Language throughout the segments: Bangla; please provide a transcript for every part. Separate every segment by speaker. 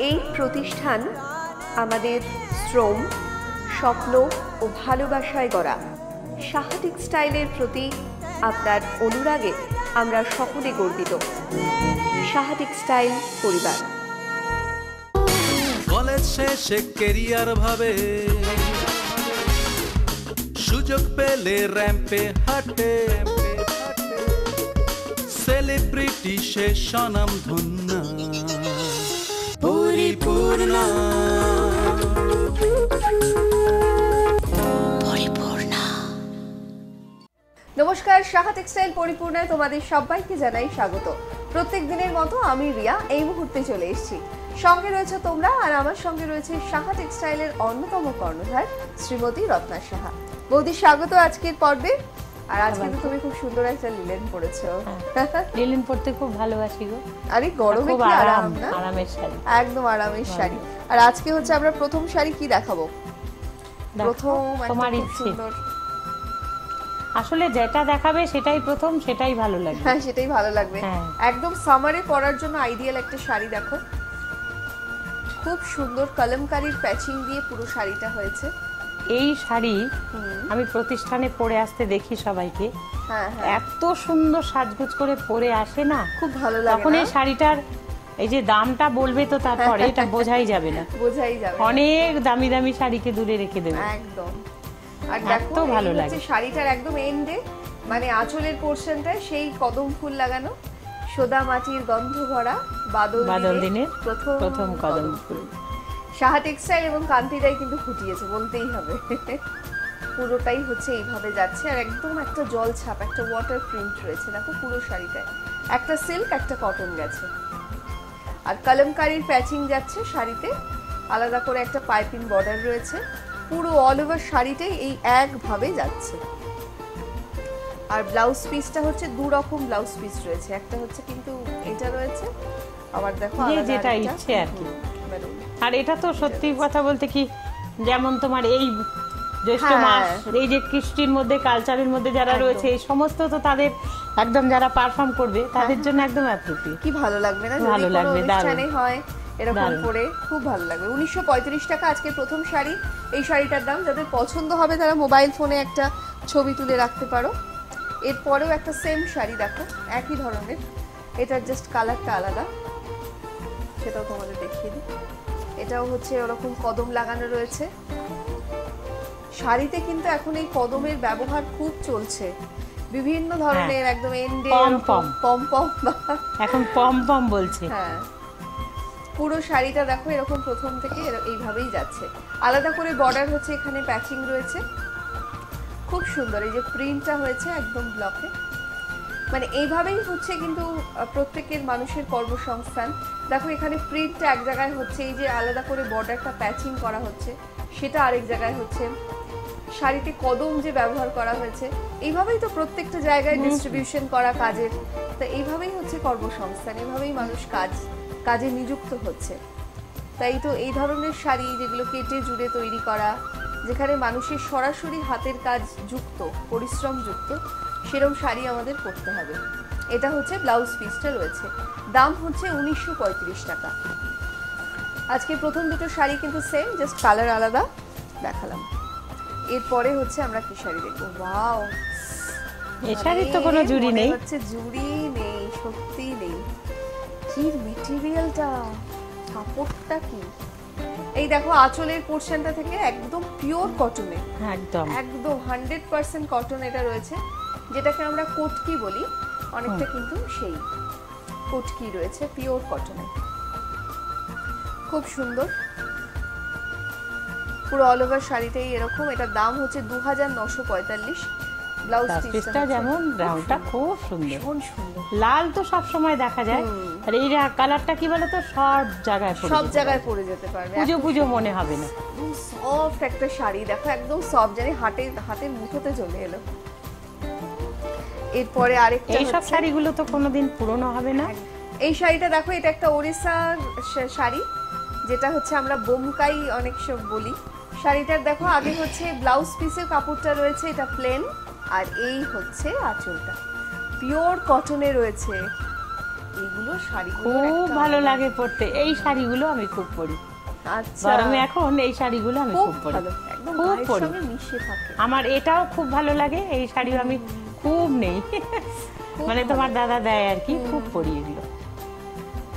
Speaker 1: এই প্রতিষ্ঠান আমাদের শ্রম, স্বপ্ন ও ভালোবাসায় গড়া। সাহা টেক্সটাইলের প্রতি আপনার অনুরাগে আমরা সকলে গর্বিত। সাহা টেক্সটাইল পরিবার।
Speaker 2: কলেজ শেষে কেরিয়ার ভাবে, সুযোগ পেলে র্যাম্পে হাঁটে, সেলিব্রিটি সে স্বনাম ধন্য পরিপূর্ণ।
Speaker 1: নমস্কার, সাহা টেক্সটাইল পরিপূর্ণায় তোমাদের সবাইকে জানাই স্বাগত। প্রত্যেক দিনের মতো আমি রিয়া এই মুহূর্তে চলে এসেছি। সঙ্গে রয়েছে তোমরা, আর আমার সঙ্গে রয়েছে সাহা টেক্সটাইলের অন্যতম কর্ণধার শ্রীমতী রত্না সাহা। বৌদি, স্বাগত আজকের পর্বে। আর আজকে তো তুমি খুব সুন্দর একটা লিলেন পরেছো।
Speaker 3: লিলেন পরতে খুব ভালোবাসি গো।
Speaker 1: আরে গরমে কি আরাম না?
Speaker 3: আরামের শাড়ি,
Speaker 1: একদম আরামের শাড়ি। আর আজকে হচ্ছে আমরা প্রথম শাড়ি কি দেখাবো? প্রথম
Speaker 3: তোমার ইচ্ছে, আসলে যেটা দেখাবে সেটাই প্রথম, সেটাই ভালো লাগবে।
Speaker 1: হ্যাঁ, সেটাই ভালো লাগবে। একদম সামারে পরার জন্য আইডিয়াল একটা শাড়ি। দেখো খুব সুন্দর কলমকারীর প্যাচিং দিয়ে পুরো শাড়িটা হয়েছে।
Speaker 3: এই শাড়ি আমি প্রতিষ্ঠানে পরে আসতে দেখি সবাইকে, এত সুন্দর সাজগোজ করে পরে আসে না, খুব ভালো লাগে। তখন এই শাড়িটার এই যে দামটা বলবে তো তারপরে এটা বোঝাই যাবে না,
Speaker 1: বোঝাই যাবে।
Speaker 3: অনেক দামি দামি শাড়িকে দূরে রেখে দেবে
Speaker 1: একদম। আর দেখো ভালো লাগে শাড়িটার একদম এন্ডে, মানে আঁচলের পোরশনটায় সেই কদম ফুল লাগানো, সোদা মাটির গন্ধ ভরা বাদল দিনের প্রথম কদম ফুল। সাহা টেক্সটাইল এবং কান্তিরাই কিন্তু ফুটিয়েছে বলতেই হবে। পুরোটাই হচ্ছে এইভাবে যাচ্ছে, আর একদম একটা জল ছাপ, একটা ওয়াটার প্রিন্ট রয়েছে। দেখো পুরো শাড়িটায় একটা সিল্ক, একটা কটন গেছে, আর কলমকারীর প্যাচিং যাচ্ছে শাড়িতে। আলাদা করে একটা পাইপিং বর্ডার রয়েছে। পুরো অল ওভার শাড়িটাই এই একভাবে যাচ্ছে। আর ব্লাউজ পিসটা হচ্ছে দু রকম ব্লাউজ পিস রয়েছে। একটা হচ্ছে কিন্তু এটা রয়েছে, আবার দেখো
Speaker 3: যেটা ইচ্ছে আর কি। আর এটা তো সত্যি কথা বলতে কি, যেমন তোমার এই জ্যৈষ্ঠ মাস, এই যে কৃষ্টির মধ্যে, কালচারের মধ্যে যারা রয়েছে, এই সমস্ত তো তাদের একদম যারা পারফর্ম করবে তাদের জন্য একদম অ্যাপ্রোপ্রিয়েট।
Speaker 1: কি ভালো লাগবে না?
Speaker 3: ভালো লাগবে,
Speaker 1: অনুষ্ঠানে হয় এরকম পরে খুব ভালো লাগবে। 1935 টাকা আজকে প্রথম শাড়ি। এই শাড়িটার দাম, যাদের পছন্দ হবে তারা মোবাইল ফোনে একটা ছবি তুলে রাখতে পারো। এরপরেও একটা সেম শাড়ি দেখো, একই ধরনের, এটার জাস্ট কালারটা আলাদা, সেটাও তোমাদের দেখিয়ে দিই। এটাও হচ্ছে ওরকম কদম লাগানো রয়েছে শাড়িতে, কিন্তু এখন এই কদমের ব্যবহার খুব চলছে বিভিন্ন ধরনের, একদম এন্ডে পম পম,
Speaker 3: এখন পম পম বলছে।
Speaker 1: হ্যাঁ, পুরো শাড়িটা দেখো এরকম প্রথম থেকে এইভাবেই যাচ্ছে। আলাদা করে বর্ডার হচ্ছে, এখানে প্যাচিং রয়েছে, খুব সুন্দর। এই যে প্রিন্টটা হয়েছে একদম ব্লকে, মানে এইভাবেই হচ্ছে কিন্তু প্রত্যেকের মানুষের কর্মসংস্থান। দেখো এখানে প্রিন্টটা এক জায়গায় হচ্ছে, এই যে আলাদা করে বর্ডারটা প্যাচিং করা হচ্ছে সেটা আরেক জায়গায় হচ্ছে, শাড়িতে কদম যে ব্যবহার করা হয়েছে, এইভাবেই তো প্রত্যেকটা জায়গায় ডিস্ট্রিবিউশন করা কাজের। তো এইভাবেই হচ্ছে কর্মসংস্থান, এইভাবেই মানুষ কাজে নিযুক্ত হচ্ছে। তাই তো এই ধরনের শাড়ি, যেগুলো কেটে জুড়ে তৈরি করা, যেখানে মানুষের সরাসরি হাতের কাজ যুক্ত, পরিশ্রম যুক্ত, সেরকম শাড়ি আমাদের পরতে হবে। এটা হচ্ছে ব্লাউজ পিসটা রয়েছে, দাম হচ্ছে 1935 টাকা। আজকে প্রথম দুটো শাড়ি কিন্তু সেম, জাস্ট কালার আলাদা দেখালাম। এরপরে হচ্ছে আমরা কি শাড়ি দেখবো? ওয়াও,
Speaker 3: এই শাড়ির তো কোনো জুড়ি নেই,
Speaker 1: হচ্ছে জুড়ি নেই, সত্যি নেই। কি মেটেরিয়ালটা, কাপড়টা কি! এই দেখো আঁচলের পোরশনটা থেকে একদম পিওর কটনে, একদম 100% কটন এটা রয়েছে, যেটাকে আমরা কোটকি বলি অনেকটা, কিন্তু সেই কোটকি রয়েছে পিওর কটনে, খুব সুন্দর। পুরো অল ওভার শাড়িটাই এরকম। এটার দাম হচ্ছে 2945। ব্লাউজ পিসটা
Speaker 3: যেমন, রংটা খুব সুন্দর, সুন্দর লাল তো সব সময় দেখা যায়, আর এই কালারটা কি বলে তো সব জায়গায় পরে যেতে পারবে, পুজো মনে হবে না।
Speaker 1: সফট একটা শাড়ি দেখো, একদম সফট, জানি হাতের মুঠোতে চলে এলো। এরপরে আরেকটা,
Speaker 3: এই সব শাড়িগুলো তো কোনোদিন পুরনো হবে না।
Speaker 1: এই শাড়িটা দেখো, এটা একটা ওড়িশার শাড়ি, যেটা হচ্ছে আমরা বোমকাই অনেক সব বলি। শাড়িটার দেখো আগে হচ্ছে ব্লাউজ পিসের কাপড়টা রয়েছে, এটা প্লেন, আর এই হচ্ছে আঁচলটা পিওর কটনে রয়েছে। এইগুলো শাড়িগুলো
Speaker 3: খুব ভালো লাগে পরতে, এই শাড়িগুলো আমি খুব পরি
Speaker 1: আচ্ছা
Speaker 3: গরমে, এখন এই শাড়িগুলো আমি
Speaker 1: খুব
Speaker 3: খুব পরি,
Speaker 1: ভালো, একদম
Speaker 3: খুব
Speaker 1: গায়ের
Speaker 3: পরি।
Speaker 1: সঙ্গে মিশে থাকে।
Speaker 3: আমার এটাও খুব ভালো লাগে, এই শাড়িও আমি খুব নেই, মানে তোমার দাদা দেয় আর কি, খুব পরি এগুলো।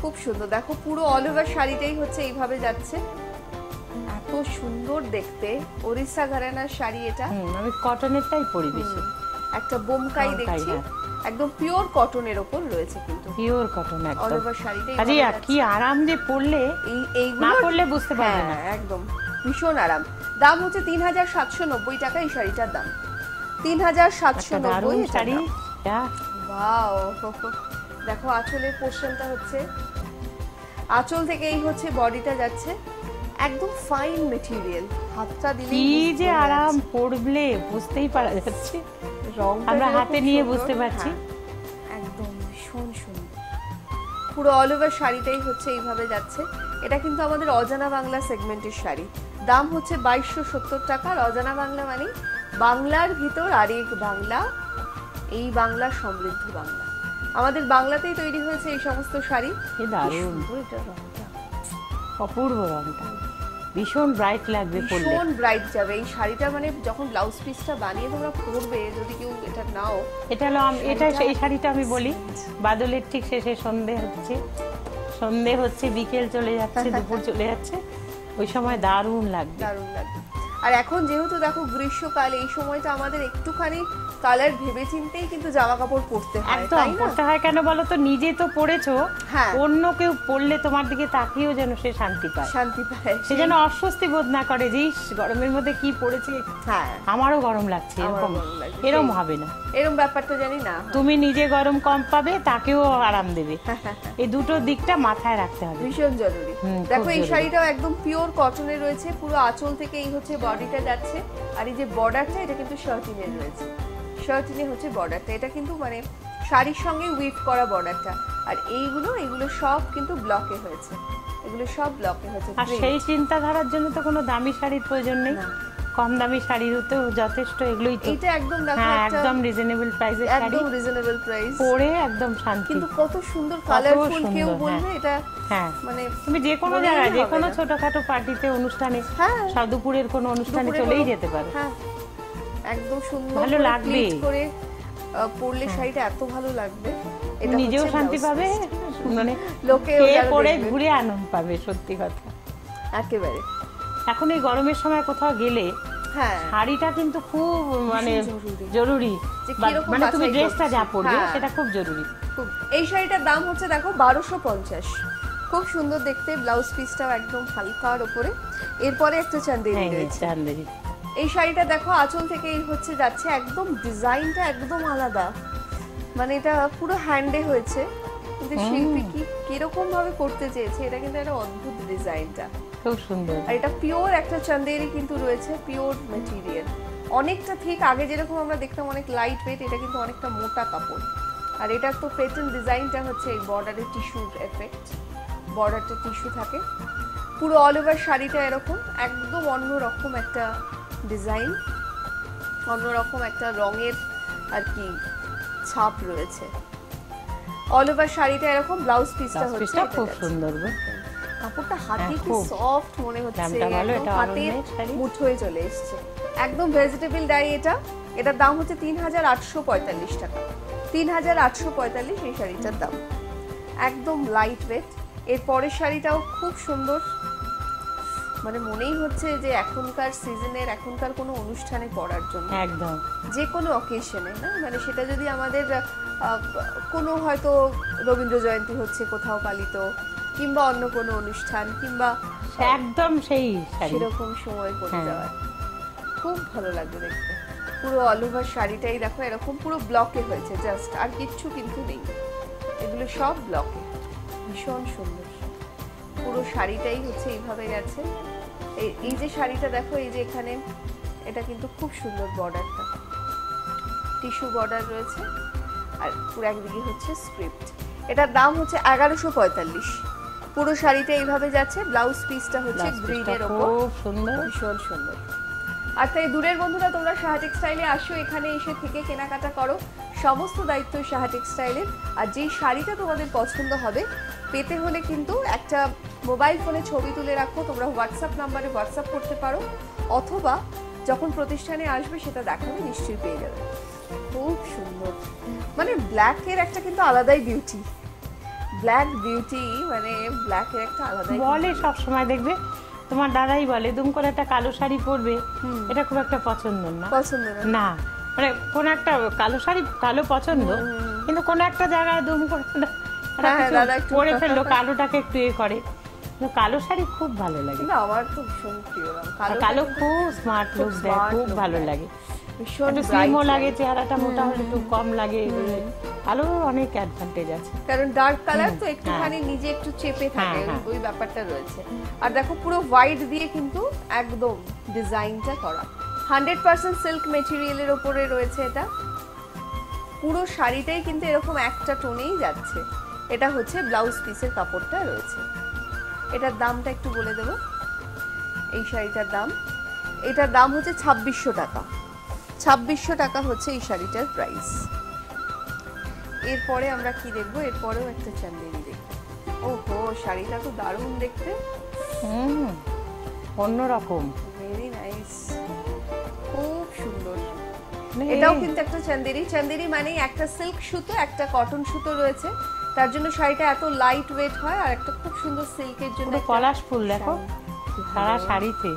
Speaker 1: খুব সুন্দর, দেখো পুরো অল ওভার শাড়িটাই হচ্ছে এইভাবে যাচ্ছে, এত সুন্দর দেখতে। ওড়িশা ঘরানার শাড়ি এটা,
Speaker 3: আমি কটনেরটাই পরি বেশি,
Speaker 1: একটা বোমকাই
Speaker 3: বোমকাই,
Speaker 1: দেখছি,
Speaker 3: হ্যাঁ।
Speaker 1: একদম পিওর কটনের ওপর রয়েছে কিন্তু
Speaker 3: পিওর কটন
Speaker 1: অল
Speaker 3: একদম।
Speaker 1: ওভার শাড়িটাই
Speaker 3: কাজে কি আরাম যে পরলে,
Speaker 1: এইগুলো
Speaker 3: না পরলে বুঝতে পারবে না।
Speaker 1: একদম ভীষণ আরাম। দাম হচ্ছে 3790 টাকা এই শাড়িটার দাম, 3790
Speaker 3: দারুণ শাড়ি।
Speaker 1: ওয়াও, দেখো আঁচলের পোর্শনটা হচ্ছে, আঁচল থেকে এই হচ্ছে বডিটা যাচ্ছে, একদম ফাইন মেটেরিয়াল, হাতটা দিলে
Speaker 3: কি যে আরাম, পরলে বুঝতেই পারা যাচ্ছে, আমরা হাতে নিয়ে বুঝতে পারছি।
Speaker 1: একদম ভীষণ সুন্দর, পুরো অল ওভার শাড়িটাই হচ্ছে এইভাবে যাচ্ছে। এটা কিন্তু আমাদের অজানা বাংলা সেগমেন্টের শাড়ি, দাম হচ্ছে 2270 টাকা। আর অজানা বাংলা মানে বাংলার ভিতর আরেক বাংলা, এই বাংলা সমৃদ্ধ বাংলা, আমাদের বাংলাতেই তৈরি হয়েছে এই সমস্ত শাড়ি।
Speaker 3: কি দারুণ,
Speaker 1: এটা রংটা
Speaker 3: অপূর্ব রংটা, ভীষণ ব্রাইট লাগবে পরলে।
Speaker 1: ভীষণ ব্রাইট যাবে এই শাড়িটা, মানে যখন ব্লাউজ পিসটা বানিয়ে তোমরা পরবে, যদি কেউ এটা নাও,
Speaker 3: এটা হলো এটা এই শাড়িটা আমি বলি, বাদলের ঠিক শেষে সন্ধে হচ্ছে, বিকেল চলে যাচ্ছে, দুপুর চলে যাচ্ছে, ওই সময় দারুণ লাগবে।
Speaker 1: দারুণ লাগবে। আর এখন যেহেতু দেখো গ্রীষ্মকাল, এই সময়টা আমাদের একটুখানি কালার ভেবে চিন্তেই কিন্তু জামা কাপড় পরতে হয়,
Speaker 3: একদম
Speaker 1: তাই না?
Speaker 3: পড়তে হয় কেন বলো তো, নিজে তো পড়েছো,
Speaker 1: হ্যাঁ।
Speaker 3: অন্য কেউ পড়লে তোমার দিকে তাকিয়েও যেন সে শান্তি পায়,
Speaker 1: শান্তি পায়
Speaker 3: সে যেন অস্বস্তি বোধ না করে যে ইস, গরমের মধ্যে কি পড়েছে,
Speaker 1: হ্যাঁ,
Speaker 3: আমারও গরম লাগছে,
Speaker 1: আমারও
Speaker 3: এরকম
Speaker 1: গরম লাগছে।
Speaker 3: এরকম হবে না।
Speaker 1: এরকম ব্যাপারটা জানি না হয়।
Speaker 3: তুমি নিজে গরম কম পাবে, তাকেও আরাম দেবে, এই দুটো দিকটা মাথায় রাখতে হবে।
Speaker 1: ভীষণ জরুরি।
Speaker 3: খুব
Speaker 1: দেখো এই
Speaker 3: জরুরি।
Speaker 1: শাড়িটাও একদম পিওর কটনের রয়েছে, পুরো আঁচল থেকে এই হচ্ছে বডিটা যাচ্ছে, আর এই যে বর্ডারটা এটা কিন্তু শার্টিনের রয়েছে, শার্টিনে হচ্ছে বর্ডারটা, এটা কিন্তু মানে শাড়ির সঙ্গে উইভ করা বর্ডারটা। আর এইগুলো সব কিন্তু ব্লকে হয়েছে, এগুলো সব ব্লকে হয়েছে।
Speaker 3: আর সেই চিন্তাধারার জন্য তো কোনো দামি শাড়ির প্রয়োজন নেই,
Speaker 1: না।
Speaker 3: কম দামি শাড়িতেও যথেষ্ট, এগুলোই তো।
Speaker 1: এটা একদম দেখো
Speaker 3: হ্যাঁ,
Speaker 1: একটা
Speaker 3: একদম রিজনেবল প্রাইসের শাড়ি,
Speaker 1: একদম রিজনেবল প্রাইস,
Speaker 3: পরে একদম শান্তি।
Speaker 1: কিন্তু কত সুন্দর কালারফুল, কেউ
Speaker 3: সুন্দর,
Speaker 1: বলবে এটা
Speaker 3: হ্যাঁ,
Speaker 1: মানে
Speaker 3: তুমি যে কোনো
Speaker 1: মনেই
Speaker 3: জায়গায়, যে
Speaker 1: হবে
Speaker 3: কোনো
Speaker 1: না।
Speaker 3: ছোটখাটো পার্টিতে, অনুষ্ঠানে,
Speaker 1: হ্যাঁ।
Speaker 3: দুপুরের কোনো অনুষ্ঠানে
Speaker 1: দুপুরে
Speaker 3: চলেই
Speaker 1: কোনো-
Speaker 3: যেতে পারো।
Speaker 1: হ্যাঁ, একদম সুন্দর
Speaker 3: ভালো
Speaker 1: করে
Speaker 3: লাগবে।
Speaker 1: pleat করে পরলে শাড়িটা এত ভালো লাগবে, এটা
Speaker 3: নিজেও
Speaker 1: হচ্ছে
Speaker 3: শান্তি
Speaker 1: blouse
Speaker 3: পাবে,
Speaker 1: piece।
Speaker 3: মানে
Speaker 1: লোকেও
Speaker 3: কে
Speaker 1: যারা
Speaker 3: পরে
Speaker 1: দেখবে,
Speaker 3: ঘুরে আনন্দ পাবে, সত্যি কথা।
Speaker 1: একেবারে।
Speaker 3: এখন এই গরমের সময় কোথাও গেলে
Speaker 1: হ্যাঁ,
Speaker 3: শাড়িটা কিন্তু খুব মানে
Speaker 1: জরুরি।
Speaker 3: জরুরি,
Speaker 1: যে
Speaker 3: বা-
Speaker 1: কিরকম
Speaker 3: মানে তুমি
Speaker 1: বাছাই
Speaker 3: ড্রেসটা
Speaker 1: করছি।
Speaker 3: যা পরবে
Speaker 1: হ্যাঁ।
Speaker 3: সেটা খুব জরুরি।
Speaker 1: খুব। এই শাড়িটার দাম হচ্ছে দেখো 1250, খুব সুন্দর দেখতে, ব্লাউজ পিসটাও একদম হালকার উপরে। এরপরে একটা চান্দেরি
Speaker 3: হ্যাঁ,
Speaker 1: রয়েছে,
Speaker 3: চান্দেরি।
Speaker 1: এই শাড়িটা দেখো আঁচল থেকে এই হচ্ছে যাচ্ছে, একদম ডিজাইনটা একদম আলাদা, মানে এটা পুরো হ্যান্ডে হয়েছে, কিন্তু শিল্পী কিরকম ভাবে করতে চেয়েছে, এটা কিন্তু একটা অদ্ভুত ডিজাইনটা।
Speaker 3: খুব সুন্দর।
Speaker 1: আর এটা পিওর একটা চান্দেরি কিন্তু রয়েছে, পিওর ম্যাটেরিয়াল, অনেকটা ঠিক আগে যেরকম আমরা দেখতাম অনেক লাইট ওয়েট, এটা কিন্তু অনেকটা মোটা কাপড়। আর এটা তো প্যাটার্ন ডিজাইনটা হচ্ছে এই বর্ডারে টিস্যুর এফেক্ট, বর্ডারটা টিস্যু থাকে, পুরো অল ওভার শাড়িটা এরকম একদম অন্যরকম একটা ডিজাইন, অন্যরকম একটা রঙের আর কি ছাপ রয়েছে। অল ওভার শাড়িটা এরকম, ব্লাউজ পিসটা হচ্ছে
Speaker 3: পিসটা
Speaker 1: এটা
Speaker 3: খুব
Speaker 1: যাচ্ছে।
Speaker 3: সুন্দর গো।
Speaker 1: কাপড়টা হাতে
Speaker 3: হ্যাঁ,
Speaker 1: কি
Speaker 3: খুব।
Speaker 1: সফট মনে হচ্ছে,
Speaker 3: দামটা ভালো,
Speaker 1: একদম
Speaker 3: এটা
Speaker 1: হাতের
Speaker 3: অরণ্যের শাড়ি।
Speaker 1: মুঠোয় চলে এসেছে, একদম ভেজিটেবল ডাই এটা। এটার দাম হচ্ছে 3845 টাকা, 3845 এই শাড়িটার দাম, একদম লাইট ওয়েট। এর পরের শাড়িটাও খুব সুন্দর, মানে মনেই হচ্ছে যে এখনকার সিজনের, এখনকার কোনো অনুষ্ঠানে পরার জন্য,
Speaker 3: একদম
Speaker 1: যে কোনো অকেশনে না, মানে সেটা যদি আমাদের কোনো হয়তো রবীন্দ্র জয়ন্তী হচ্ছে কোথাও পালিত, কিংবা অন্য কোনো অনুষ্ঠান, কিংবা
Speaker 3: একদম সেই শাড়ি।
Speaker 1: সেরকম সময় পরে
Speaker 3: হ্যাঁ।
Speaker 1: যাওয়ার খুব ভালো লাগবে দেখতে। পুরো অল ওভার শাড়িটাই দেখো এরকম পুরো ব্লকে হয়েছে, জাস্ট আর কিচ্ছু কিন্তু নেই, এগুলো সব ব্লকে, ভীষণ সুন্দর। পুরো শাড়িটাই হচ্ছে এইভাবে গেছে। এই যে শাড়িটা দেখো, এই যে এখানে এটা কিন্তু খুব সুন্দর, বর্ডারটা টিস্যু বর্ডার রয়েছে, আর পুরো একদিকে হচ্ছে স্ক্রিপ্ট। এটার দাম হচ্ছে 1145, পুরো শাড়িটা এইভাবে যাচ্ছে, ব্লাউজ পিসটা হচ্ছে
Speaker 3: ব্লাউজ পিসটা
Speaker 1: গ্রিনের ওপর,
Speaker 3: খুব সুন্দর।
Speaker 1: ভীষণ সুন্দর। আর তাই দূরের বন্ধুরা তোমরা সাহা টেক্সটাইলে আসো, এখানে এসে থেকে কেনাকাটা করো। সমস্ত দায়িত্ব সাহা টেক্সটাইলের। আর যেই শাড়িটা তোমাদের পছন্দ হবে পেতে হলে কিন্তু একটা মোবাইল ফোনে ছবি তুলে রাখো, তোমরা হোয়াটসঅ্যাপ নাম্বারে হোয়াটসঅ্যাপ করতে পারো, অথবা যখন প্রতিষ্ঠানে আসবে সেটা দেখাবে, নিশ্চয়ই পেয়ে যাবে। খুব সুন্দর, মানে ব্ল্যাকের একটা কিন্তু আলাদাই বিউটি, ব্ল্যাক বিউটি, মানে ব্ল্যাকের একটা আলাদাই
Speaker 3: বলে সব সময় দেখবে তোমার দাদাই বলে দুম করে একটা কালো শাড়ি পরবে, এটা খুব একটা পছন্দ না।
Speaker 1: পছন্দ না?
Speaker 3: না, মানে কোন একটা কালো শাড়ি কালো পছন্দ, কিন্তু কোন একটা জায়গায় দুম করে
Speaker 1: দাদা একটু
Speaker 3: পরে ফেললো, কালোটাকে একটু এ করে। কিন্তু কালো শাড়ি খুব ভালো লাগে,
Speaker 1: কিন্তু আমার তো ভীষণ প্রিয় রং
Speaker 3: আর কালো খুব স্মার্ট লুক দেয়, খুব ভালো লাগে।
Speaker 1: ভীষণ
Speaker 3: একটু স্লিমও লাগে, চেহারাটা মোটা হলে একটু কম লাগে, কালো অনেক অ্যাডভান্টেজ আছে।
Speaker 1: কারণ ডার্ক কালার তো একটুখানি নিজে একটু চেপে থাকে, ওই ব্যাপারটা রয়েছে। আর দেখো পুরো হোয়াইট দিয়ে কিন্তু একদম ডিজাইনটা করা, 100% সিল্ক মেটেরিয়ালের ওপরে রয়েছে এটা। পুরো শাড়িটাই কিন্তু এরকম একটা টোনেই যাচ্ছে। এটা হচ্ছে ব্লাউজ পিসের কাপড়টা রয়েছে। এটার দামটা একটু বলে দেবো। এই শাড়িটার দাম, এটার দাম হচ্ছে 2600 টাকা। 2600 টাকা হচ্ছে এই শাড়িটার প্রাইস। এরপরে আমরা কি দেখবো? এরপরেও একটা চান্দেরি দেখবো। ওহো, শাড়িটা তো দারুণ দেখতে,
Speaker 3: অন্যরকম,
Speaker 1: ভেরি নাইস, খুব সুন্দর। এটাও কিন্তু একটা চান্দেরি। চান্দেরি মানে একটা সিল্ক সুতো, একটা কটন সুতো রয়েছে, তার জন্য শাড়িটা এত লাইট ওয়েট হয়। আর একটা খুব সুন্দর সিল্কের জন্য
Speaker 3: পলাশ ফুল দেখো সারা শাড়িতে,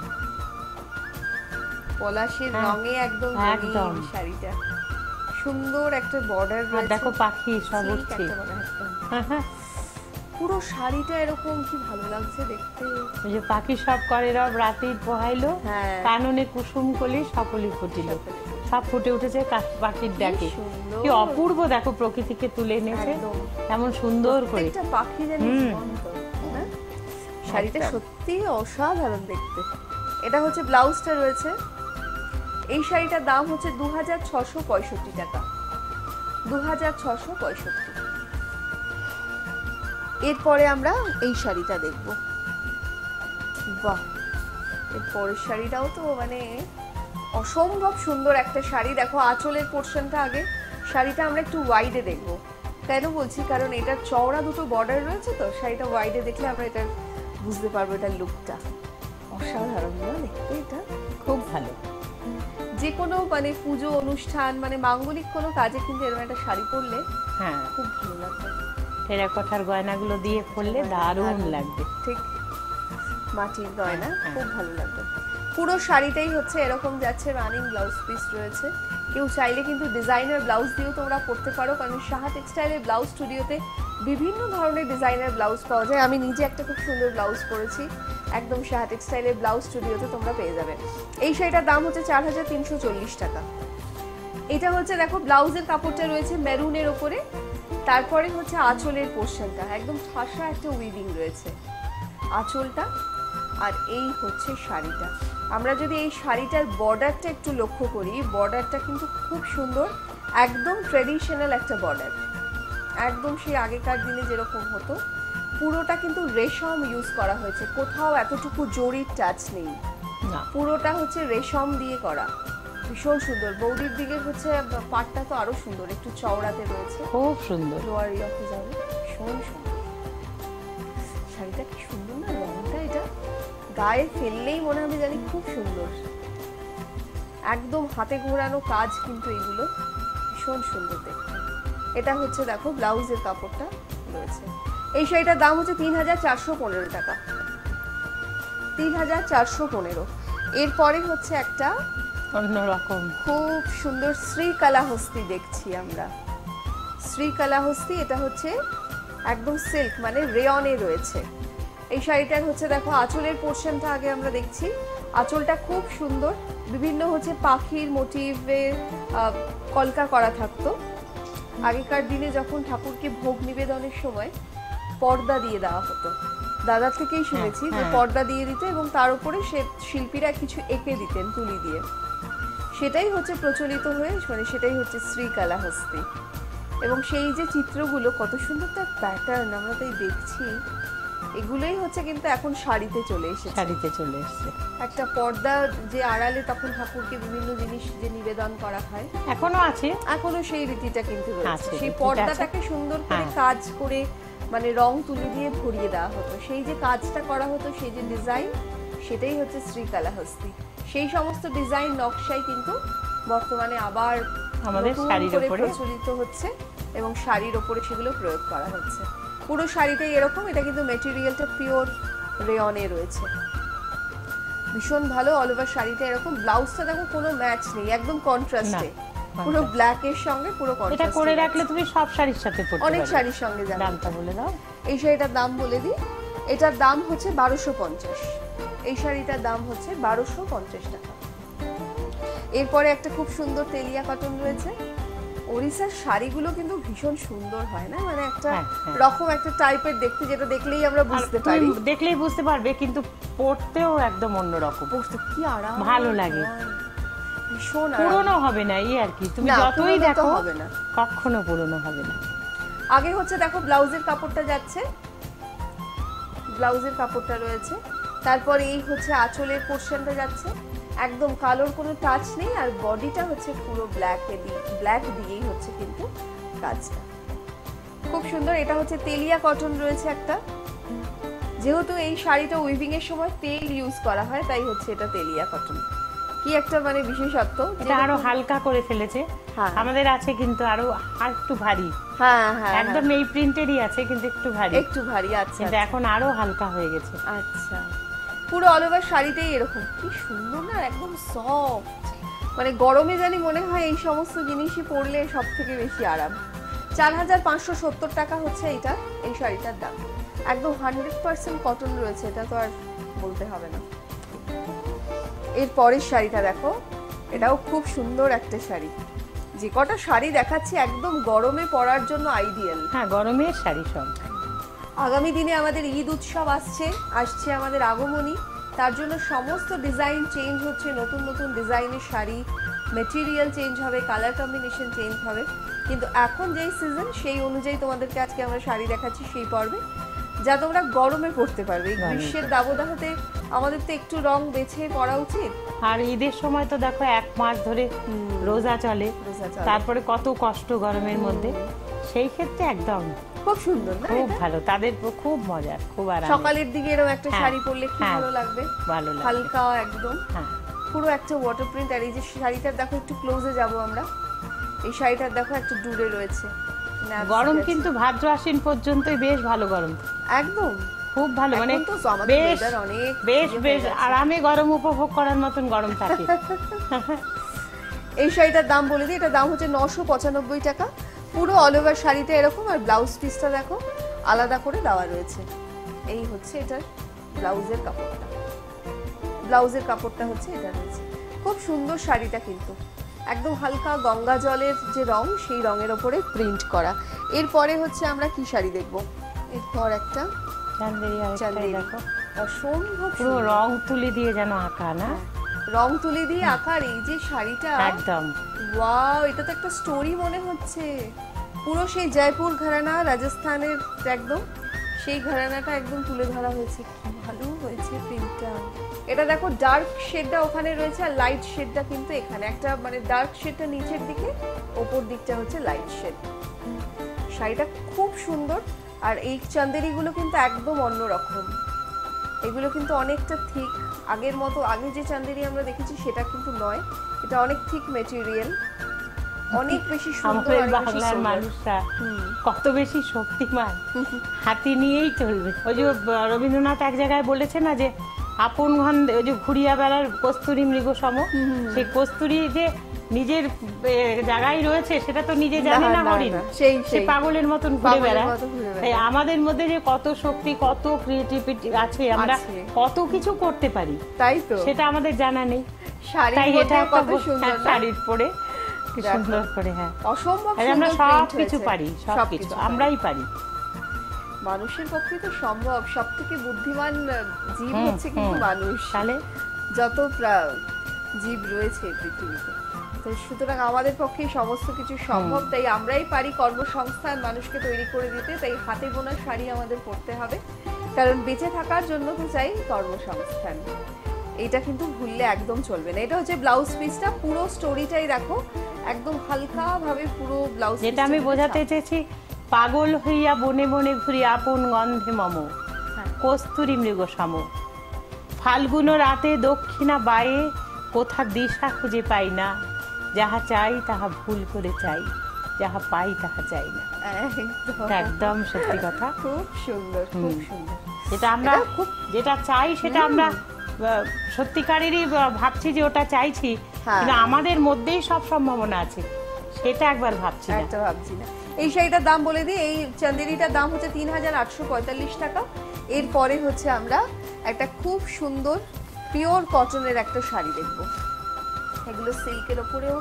Speaker 1: পলাশের রঙে একদম
Speaker 3: একদম
Speaker 1: শাড়িটা সুন্দর, একটা বর্ডার রয়েছে,
Speaker 3: দেখো পাখি সব উঠছে,
Speaker 1: পুরো শাড়িটা এরকম কি ভালো লাগছে দেখতে।
Speaker 3: ওই যে পাখি সব করে রব রাতে পোহাইলো,
Speaker 1: হ্যাঁ।
Speaker 3: কাননে কুসুম কলি সকলই ফুটিল, সব ফুটে উঠেছে পাখির ডাকে।
Speaker 1: সুন্দর।
Speaker 3: কি অপূর্ব দেখো, প্রকৃতিকে তুলে এনেছে
Speaker 1: একদম।
Speaker 3: এমন সুন্দর করে।
Speaker 1: প্রত্যেকটা পাখি যেন জীবন্ত, না? শাড়িটা সত্যি অসাধারণ দেখতে। এটা হচ্ছে ব্লাউজটা রয়েছে। এই শাড়িটার দাম হচ্ছে 2665 টাকা, 2665। এরপরে আমরা এই শাড়িটা দেখব। বাহ, এর পরের শাড়িটাও তো মানে অসম্ভব সুন্দর একটা শাড়ি। দেখো আঁচলের পোর্শনটা আগে, শাড়িটা আমরা একটু ওয়াইডে দেখব। কেন বলছি? কারণ এটা চওড়া দুটো বর্ডার রয়েছে, তো শাড়িটা ওয়াইডে দেখলে আমরা এটা বুঝতে পারবো এটার লুকটা। অসাধারণ না দেখতে? এটা
Speaker 3: খুব ভালো।
Speaker 1: যে কোনো মানে পুজো অনুষ্ঠান, মানে মাঙ্গলিক কোনো কাজে কিন্তু এরকম একটা শাড়ি পরলে
Speaker 3: হ্যাঁ,
Speaker 1: খুব ভালো লাগবে।
Speaker 3: টেরাকোটার গয়নাগুলো দিয়ে পরলে দারুণ লাগবে।
Speaker 1: ঠিক, মাটির গয়না, খুব ভালো লাগবে। পুরো শাড়িটাই হচ্ছে এরকম যাচ্ছে, রানিং ব্লাউজ পিস রয়েছে। কেউ চাইলে কিন্তু ডিজাইনার ব্লাউজ দিয়েও তোমরা পরতে পারো, কারণ সাহা টেক্সটাইলের ব্লাউজ স্টুডিওতে বিভিন্ন ধরনের ডিজাইনার ব্লাউজ পাওয়া যায়। আমি নিজে একটা খুব সুন্দর ব্লাউজ পরেছি, একদম সাহা টেক্সটাইলের ব্লাউজ স্টুডিওতে তোমরা পেয়ে যাবে। এই শাড়িটার দাম হচ্ছে 4340 টাকা। এটা হচ্ছে দেখো ব্লাউজের কাপড়টা রয়েছে মেরুনের ওপরে, তারপরে হচ্ছে আঁচলের পোর্শনটা একদম ঠাসা একটা উইভিং রয়েছে আঁচলটা। আর এই হচ্ছে শাড়িটা। আমরা যদি এই শাড়িটার বর্ডারটা একটু লক্ষ্য করি, বর্ডারটা কিন্তু খুব সুন্দর, একদম ট্রেডিশনাল একটা বর্ডার, একদম সেই আগেকার দিনে যেরকম হতো। পুরোটা কিন্তু রেশম ইউজ করা হয়েছে, কোথাও এতটুকু জরির টাচ নেই, পুরোটা হচ্ছে রেশম দিয়ে করা, ভীষণ সুন্দর। বৌদির দিকে হচ্ছে পাটটা তো আরো সুন্দর, একটু চওড়াতে রয়েছে,
Speaker 3: খুব সুন্দর।
Speaker 1: লোয়ার ইয়কে যাবে, ভীষণ সুন্দর শাড়িটা। কি সুন্দর না রংটা, এটা গায়ে ফেললেই মনে হবে জানি খুব সুন্দর, একদম হাতে ঘোরানো কাজ কিন্তু এগুলো, ভীষণ সুন্দর দেখতে। এটা হচ্ছে দেখো ব্লাউজের কাপড়টা রয়েছে। এই শাড়িটার দাম হচ্ছে 3415 টাকা, 3415। এরপরে হচ্ছে একটা
Speaker 3: অন্যরকম
Speaker 1: খুব সুন্দর শ্রীকালাহস্তি দেখছি আমরা। শ্রীকালাহস্তি, এটা হচ্ছে একদম সিল্ক মানে রেয়নে রয়েছে। এই শাড়িটার হচ্ছে দেখো আঁচলের পোর্শনটা আগে আমরা দেখছি। আঁচলটা খুব সুন্দর, বিভিন্ন হচ্ছে পাখির মোটিভে কলকা করা থাকতো। আগেকার দিনে যখন ঠাকুরকে ভোগ নিবেদনের সময় পর্দা দিয়ে দেওয়া হতো, দাদার থেকেই শুনেছি যে পর্দা দিয়ে দিত, এবং তার উপরে সে শিল্পীরা কিছু এঁকে দিতেন তুলি দিয়ে, সেটাই হচ্ছে প্রচলিত হয়ে, মানে সেটাই হচ্ছে শ্রীকালাহস্তি। এবং সেই যে চিত্রগুলো, কত সুন্দর তার প্যাটার্ন, আমরা তাই দেখছি এগুলোই হচ্ছে কিন্তু এখন শাড়িতে চলে এসেছে।
Speaker 3: শাড়িতে চলে এসছে।
Speaker 1: একটা পর্দা যে আড়ালে তখন ঠাকুরকে বিভিন্ন জিনিস যে নিবেদন করা হয়,
Speaker 3: এখনো আছে,
Speaker 1: এখনো সেই রীতিটা কিন্তু রয়েছে।
Speaker 3: আছে,
Speaker 1: সেই
Speaker 3: রীতিটা
Speaker 1: পর্দাটাকে সুন্দর করে
Speaker 3: হ্যাঁ।
Speaker 1: কাজ করে মানে রং তুলি দিয়ে ভরিয়ে দেওয়া হতো, সেই যে কাজটা করা হতো, সেই যে ডিজাইন, সেটাই হচ্ছে শ্রীকালাহস্তি। সেই সমস্ত ডিজাইন নকশাই কিন্তু বর্তমানে আবার
Speaker 3: আমাদের
Speaker 1: নতুন
Speaker 3: শাড়ির
Speaker 1: করে
Speaker 3: উপরে
Speaker 1: প্রচলিত হচ্ছে এবং শাড়ির ওপরে সেগুলো প্রয়োগ করা হচ্ছে। পুরো শাড়িটাই এরকম, এটা কিন্তু মেটেরিয়ালটা পিওর রেয়নে রয়েছে, ভীষণ ভালো। অল ওভার শাড়িটা এরকম, ব্লাউজটা দেখো কোনো ম্যাচ নেই, একদম কন্ট্রাস্টে, পুরো ব্ল্যাক এর সঙ্গে পুরো
Speaker 3: এটা
Speaker 1: কন্ট্রাস্ট
Speaker 3: করে রাখলে তুমি সব শাড়ির সাথে পরতে
Speaker 1: অনেক
Speaker 3: পারবে।
Speaker 1: শাড়ির সঙ্গে যাবে।
Speaker 3: দামটা বলে দাও।
Speaker 1: এই শাড়িটার দাম বলে দিই, এটার দাম হচ্ছে 1250। এই শাড়িটার দাম হচ্ছে 1250 টাকা। এরপরে একটা খুব সুন্দর তেলিয়া কটন রয়েছে। ওড়িশার শাড়িগুলো কিন্তু ভীষণ সুন্দর হয় না, মানে একটা
Speaker 3: হ্যাঁ, হ্যাঁ।
Speaker 1: রকম একটা টাইপের দেখতে, যেটা দেখলেই আমরা
Speaker 3: আর
Speaker 1: বুঝতে
Speaker 3: তুমি
Speaker 1: পারি।
Speaker 3: দেখলেই বুঝতে পারবে, কিন্তু পরতেও একদম অন্যরকম,
Speaker 1: পরতে কি আরাম,
Speaker 3: ভালো লাগে।
Speaker 1: হয়, ভীষণ আরাম।
Speaker 3: পুরনো হবে না এই আর কি, তুমি
Speaker 1: না,
Speaker 3: যতই
Speaker 1: পুরনো তো
Speaker 3: দেখো
Speaker 1: হবে না।
Speaker 3: কখনো পুরনো হবে না।
Speaker 1: আগে হচ্ছে দেখো ব্লাউজের কাপড়টা যাচ্ছে, ব্লাউজের কাপড়টা রয়েছে, তারপরে এই হচ্ছে আঁচলের পোর্শনটা যাচ্ছে, একদম কালোর কোনো টাচ নেই, আর বডিটা হচ্ছে পুরো ব্ল্যাক দিয়েই হচ্ছে কিন্তু কাজটা, খুব সুন্দর। এটা হচ্ছে তেলিয়া কটন রয়েছে একটা, যেহেতু এই শাড়িটা উইভিং এর সময় তেল ইউজ করা হয়, তাই হচ্ছে এটা তেলিয়া কটন। কি একটা মানে বিশেষত্ব,
Speaker 3: এটা আরো হালকা করে ফেলেছে।
Speaker 1: হ্যাঁ।
Speaker 3: আমাদের আছে কিন্তু আরো একটু ভারী,
Speaker 1: হ্যাঁ হ্যাঁ
Speaker 3: একদম এই প্রিন্টেরই আছে কিন্তু একটু ভারী,
Speaker 1: একটু ভারী। আচ্ছা
Speaker 3: কিন্তু এখন আরো হালকা হয়ে গেছে।
Speaker 1: আচ্ছা, পুরো অল ওভার শাড়িটাই এরকম, কি সুন্দর না, একদম সফট। মানে গরমে জানি মনে হয় এই সমস্ত জিনিসই পরলে সব থেকে বেশি আরাম। 4570 টাকা হচ্ছে এইটা, এই শাড়িটার দাম। একদম 100% কটন রয়েছে, এটা তো আর বলতে হবে না। এর পরের শাড়িটা দেখো, এটাও খুব সুন্দর একটা শাড়ি। যে কটা শাড়ি দেখাচ্ছি একদম গরমে পরার জন্য আইডিয়াল।
Speaker 3: হ্যাঁ, গরমের শাড়ি সব।
Speaker 1: আগামী দিনে আমাদের ঈদ উৎসব আসছে আমাদের আগমনী, তার জন্য সমস্ত ডিজাইন চেঞ্জ হচ্ছে, নতুন নতুন ডিজাইনের শাড়ি, মেটেরিয়াল চেঞ্জ হবে, কালার কম্বিনেশন চেঞ্জ হবে। কিন্তু এখন যেই সিজন সেই অনুযায়ী তোমাদেরকে আজকে আমরা শাড়ি দেখাচ্ছি সেই পর্বে, যা তোমরা গরমে পরতে পারবে। এই গ্রীষ্মের দাবদাহতে আমাদের তো একটু রং বেছে পরা উচিত।
Speaker 3: আর ঈদের সময় তো দেখো 1 মাস ধরে রোজা চলে,
Speaker 1: রোজা চলে।
Speaker 3: তারপরে কত কষ্ট গরমের মধ্যে, সেই ক্ষেত্রে একদম
Speaker 1: খুব সুন্দর না
Speaker 3: খুব
Speaker 1: এটা?
Speaker 3: ভালো, তাদের খুব মজার, খুব আরাম,
Speaker 1: সকালের দিকে এরকম একটা
Speaker 3: হ্যাঁ,
Speaker 1: শাড়ি পরলে কি
Speaker 3: হ্যাঁ,
Speaker 1: ভালো লাগবে,
Speaker 3: ভালো লাগে।
Speaker 1: হালকা একদম,
Speaker 3: হ্যাঁ,
Speaker 1: পুরো একটা ওয়াটার প্রিন্ট। আর এই যে শাড়িটার দেখো, একটু ক্লোজে যাব আমরা, এই শাড়িটার দেখো একটা ডুরে রয়েছে, নাবস
Speaker 3: গরম
Speaker 1: রয়েছে।
Speaker 3: কিন্তু ভাদ্র আশ্বিন পর্যন্তই বেশ ভালো গরম,
Speaker 1: একদম
Speaker 3: খুব ভালো, মানে
Speaker 1: এখন তো আমাদের
Speaker 3: বেশ
Speaker 1: weather অনেক
Speaker 3: বেশ
Speaker 1: ইয়ে হয়ে
Speaker 3: বেশ
Speaker 1: গেছে।
Speaker 3: আরামে গরম উপভোগ করার মতন গরম থাকে।
Speaker 1: এই শাড়িটার দাম বলে দিই, এটার দাম হচ্ছে 995 টাকা। পুরো অল ওভার শাড়িটা এরকম, আর ব্লাউজ পিসটা দেখো আলাদা করে দেওয়া রয়েছে। এই হচ্ছে এটার ব্লাউজের কাপড়টা, ব্লাউজের কাপড়টা হচ্ছে এটা রয়েছে। খুব সুন্দর শাড়িটা, কিন্তু একদম হালকা গঙ্গা জলের যে রং, সেই রঙের ওপরে প্রিন্ট করা। এরপরে হচ্ছে আমরা কি শাড়ি দেখবো, এরপর একটা
Speaker 3: চান্দেরি আরেকটাই
Speaker 1: চান্দেরি,
Speaker 3: দেখো,
Speaker 1: অসম্ভব
Speaker 3: পুরো
Speaker 1: সুন্দর।
Speaker 3: রং তুলি দিয়ে যেন আঁকা না,
Speaker 1: রং তুলি দিয়ে আকার এই যে শাড়িটা,
Speaker 3: একদম
Speaker 1: ওয়াও, এটা তো একটা স্টোরি মনে হচ্ছে। পুরো সেই জয়পুর ঘরানা, রাজস্থানের একদম সেই ঘরানাটা একদম তুলে ধরা হয়েছে, কি ভালো হয়েছে প্রিন্টটা। এটা দেখো ডার্ক শেডটা ওখানে রয়েছে, আর লাইট শেডটা কিন্তু এখানে একটা, মানে ডার্ক শেডটা নিচের দিকে, ওপর দিকটা হচ্ছে লাইট শেড। শাড়িটা খুব সুন্দর। আর এই চান্দেরিগুলো কিন্তু একদম অন্যরকম, এগুলো কিন্তু অনেকটা থিক, আগের মতো আগে যে চান্দেরি আমরা দেখেছি সেটা কিন্তু নয়, এটা অনেক থিক মেটেরিয়াল, অনেক বেশি সুন্দর,
Speaker 3: আমাদের
Speaker 1: অনেক বেশি
Speaker 3: বাংলার
Speaker 1: সোবার।
Speaker 3: মানুষরা কত বেশি শক্তিমান, হাতি নিয়েই চলবে। ওই যে রবীন্দ্রনাথ এক জায়গায় বলেছে না যে আপন গন্ধে, ওই যে ঘুরিয়া বেড়ার কস্তুরী মৃগ সম, সেই কস্তুরী যে নিজের জায়গায় রয়েছে সেটা তো নিজে জানে না হরিণ,
Speaker 1: সেই
Speaker 3: সে পাগলের মতন ঘুরে
Speaker 1: পাগলের
Speaker 3: বেড়ায়।
Speaker 1: মতো ঘুরে বেড়ায়।
Speaker 3: তাই আমাদের মধ্যে যে কত শক্তি, কত ক্রিয়েটিভিটি আছে, আমরা
Speaker 1: আছে।
Speaker 3: কত কিছু করতে পারি,
Speaker 1: তাই তো
Speaker 3: সেটা আমাদের জানা নেই।
Speaker 1: শাড়ির
Speaker 3: তাই এটা
Speaker 1: মধ্যে
Speaker 3: একটা
Speaker 1: কত সুন্দর না?
Speaker 3: শাড়ির পরে কি
Speaker 1: দেখো।
Speaker 3: সুন্দর করে, হ্যাঁ,
Speaker 1: অসম্ভব
Speaker 3: আর আমরা
Speaker 1: সুন্দর
Speaker 3: সব
Speaker 1: print
Speaker 3: কিছু
Speaker 1: হয়েছে।
Speaker 3: পারি, সব কিছু
Speaker 1: পারি।
Speaker 3: আমরাই পারি।
Speaker 1: মানুষের পক্ষে তো সম্ভব, সব থেকে বুদ্ধিমান জীব হচ্ছে কিন্তু মানুষ,
Speaker 3: তাহলে
Speaker 1: যত জীব রয়েছে এই পৃথিবীতে। তো সুতরাং আমাদের পক্ষে সমস্ত কিছু সম্ভব, তাই আমরাই পারি কর্মসংস্থান মানুষকে তৈরি করে দিতে। তাই হাতে বোনা শাড়ি আমাদের পরতে হবে, কারণ বেঁচে থাকার জন্য তো চাই কর্মসংস্থান। এটা কিন্তু ভুললে একদম চলবে না। এটা হচ্ছে ব্লাউজ পিসটা, পুরো স্টোরিটাই দেখো, একদম হালকা ভাবে পুরো ব্লাউজ।
Speaker 3: যেটা আমি বোঝাতে চেয়েছি, পাগল হইয়া বনে বনে ঘুরি আপন গন্ধে মম, কস্তুরী মৃগ সম, ফাল্গুন রাতে দক্ষিণা বায়ে, কোথা দিশা খুঁজে পাই না, যাহা চাই তাহা ভুল করে চাই, যাহা পাই তাহা চাই না। একদম সত্যি কথা।
Speaker 1: খুব সুন্দর, খুব সুন্দর।
Speaker 3: যেটা আমরা যেটা চাই সেটা আমরা সত্যিকারেরই ভাবছি যে ওটা চাইছি, কিন্তু আমাদের মধ্যেই সব সম্ভাবনা আছে, সেটা একবার ভাবছি না।
Speaker 1: একটা ভাবছি না। এই শাড়িটার দাম বলে দিই, এই চান্দেরিটার দাম হচ্ছে ৩,৮৪৫ টাকা। এরপরে হচ্ছে আমরা একটা খুব সুন্দর পিওর কটনের একটা শাড়ি দেখবো। এগুলো সিল্কের ওপরেও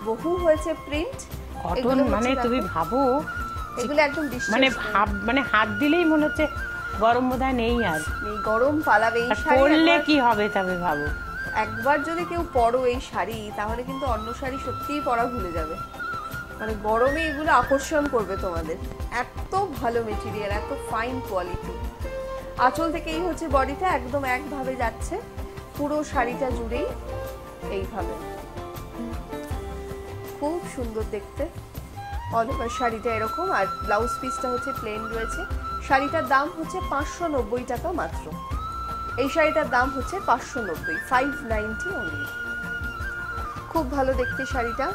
Speaker 1: বহু হয়েছে প্রিন্ট।
Speaker 3: কটন মানে তুমি ভাবো,
Speaker 1: এগুলো একদম
Speaker 3: মানে হাত দিলেই মনে হচ্ছে গরম বোধহয় নেই, আর
Speaker 1: এই গরম পালাবে। এই শাড়ি
Speaker 3: পরলে কি হবে তবে ভাবো।
Speaker 1: একবার যদি কেউ পরো এই শাড়ি, তাহলে কিন্তু অন্য শাড়ি সত্যিই পরা ভুলে যাবে। মানে গরমে এগুলো আকর্ষণ করবে তোমাদের। এত ভালো মেটেরিয়াল, এত ফাইন কোয়ালিটি। আঁচল থেকে এই হচ্ছে বডিটা, একদম একভাবে যাচ্ছে পুরো শাড়িটা জুড়েই এইভাবে। খুব সুন্দর দেখতে অল ওভার শাড়িটা এরকম। আর ব্লাউজ পিসটা হচ্ছে প্লেন রয়েছে। শাড়িটার দাম হচ্ছে 590 টাকা মাত্র। এই শাড়িটার দাম হচ্ছে 590, 590 অনলি। খুব ভালো দেখতে শাড়িটা।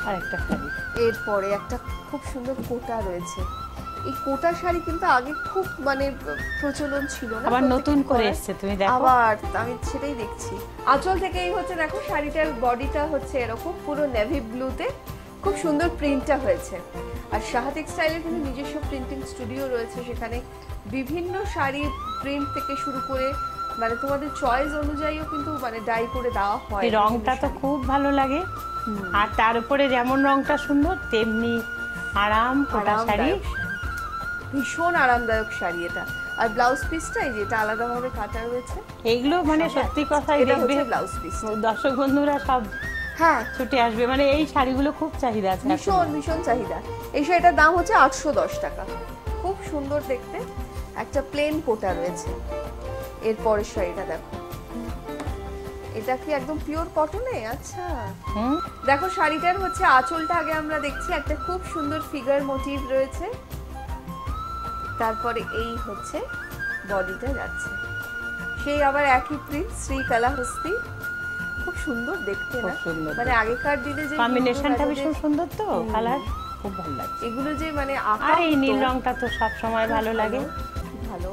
Speaker 3: আর একটা শাড়ি,
Speaker 1: এরপরে একটা খুব সুন্দর কোটা রয়েছে। এই কোটা শাড়ি কিন্তু আগে খুব মানে প্রচলন ছিল না,
Speaker 3: আবার নতুন করে এসেছে, তুমি দেখো।
Speaker 1: আবার আমি সেটাই দেখছি। আঁচল থেকে এই হচ্ছে দেখো, শাড়িটার বডিটা হচ্ছে এরকম পুরো নেভি ব্লুতে, খুব সুন্দর প্রিন্টটা হয়েছে। আর সাহা টেক্সটাইলের কিন্তু নিজস্ব প্রিন্টিং স্টুডিও রয়েছে, সেখানে বিভিন্ন শাড়ি প্রিন্ট থেকে শুরু করে মানে তোমাদের চয়েস অনুযায়ীও কিন্তু মানে ডাই করে দেওয়া হয়।
Speaker 3: এই রংটা তো খুব ভালো লাগে, আর তার উপরে যেমন রংটা সুন্দর তেমনি আরাম। কোটা শাড়ি
Speaker 1: ভীষণ আরামদায়ক শাড়ি এটা। আর ব্লাউজ পিসটা এই যেটা আলাদাভাবে কাটা রয়েছে,
Speaker 3: এইগুলো মানে সত্যি কথাই দেখবে
Speaker 1: ব্লাউজ পিস।
Speaker 3: দর্শক বন্ধুরা সব ছুটে আসবে, মানে এই শাড়িগুলো খুব চাহিদা আছে,
Speaker 1: ভীষণ ভীষণ চাহিদা। এই শাড়িটার দাম হচ্ছে 810 টাকা। খুব সুন্দর দেখতে, একটা প্লেন কোটা রয়েছে। এরপরের শাড়িটা দেখো, এটা কি একদম পিওর কটনে? আচ্ছা দেখো, শাড়িটার হচ্ছে আঁচলটা আগে আমরা দেখছি, একটা খুব সুন্দর ফিগার মোটিভ রয়েছে। তারপরে এই হচ্ছে বডিটা যাচ্ছে, সেই আবার একই প্রিন্ট, শ্রীকালাহস্তি। খুব সুন্দর দেখতে না? মানে আগেকার দিনে যে
Speaker 3: কম্বিনেশনটা ভীষণ সুন্দর, তো কালার খুব ভালো লাগে
Speaker 1: এগুলো যে মানে
Speaker 3: আর এই নীল রংটা তো সব সময় ভালো লাগে।
Speaker 1: ভালো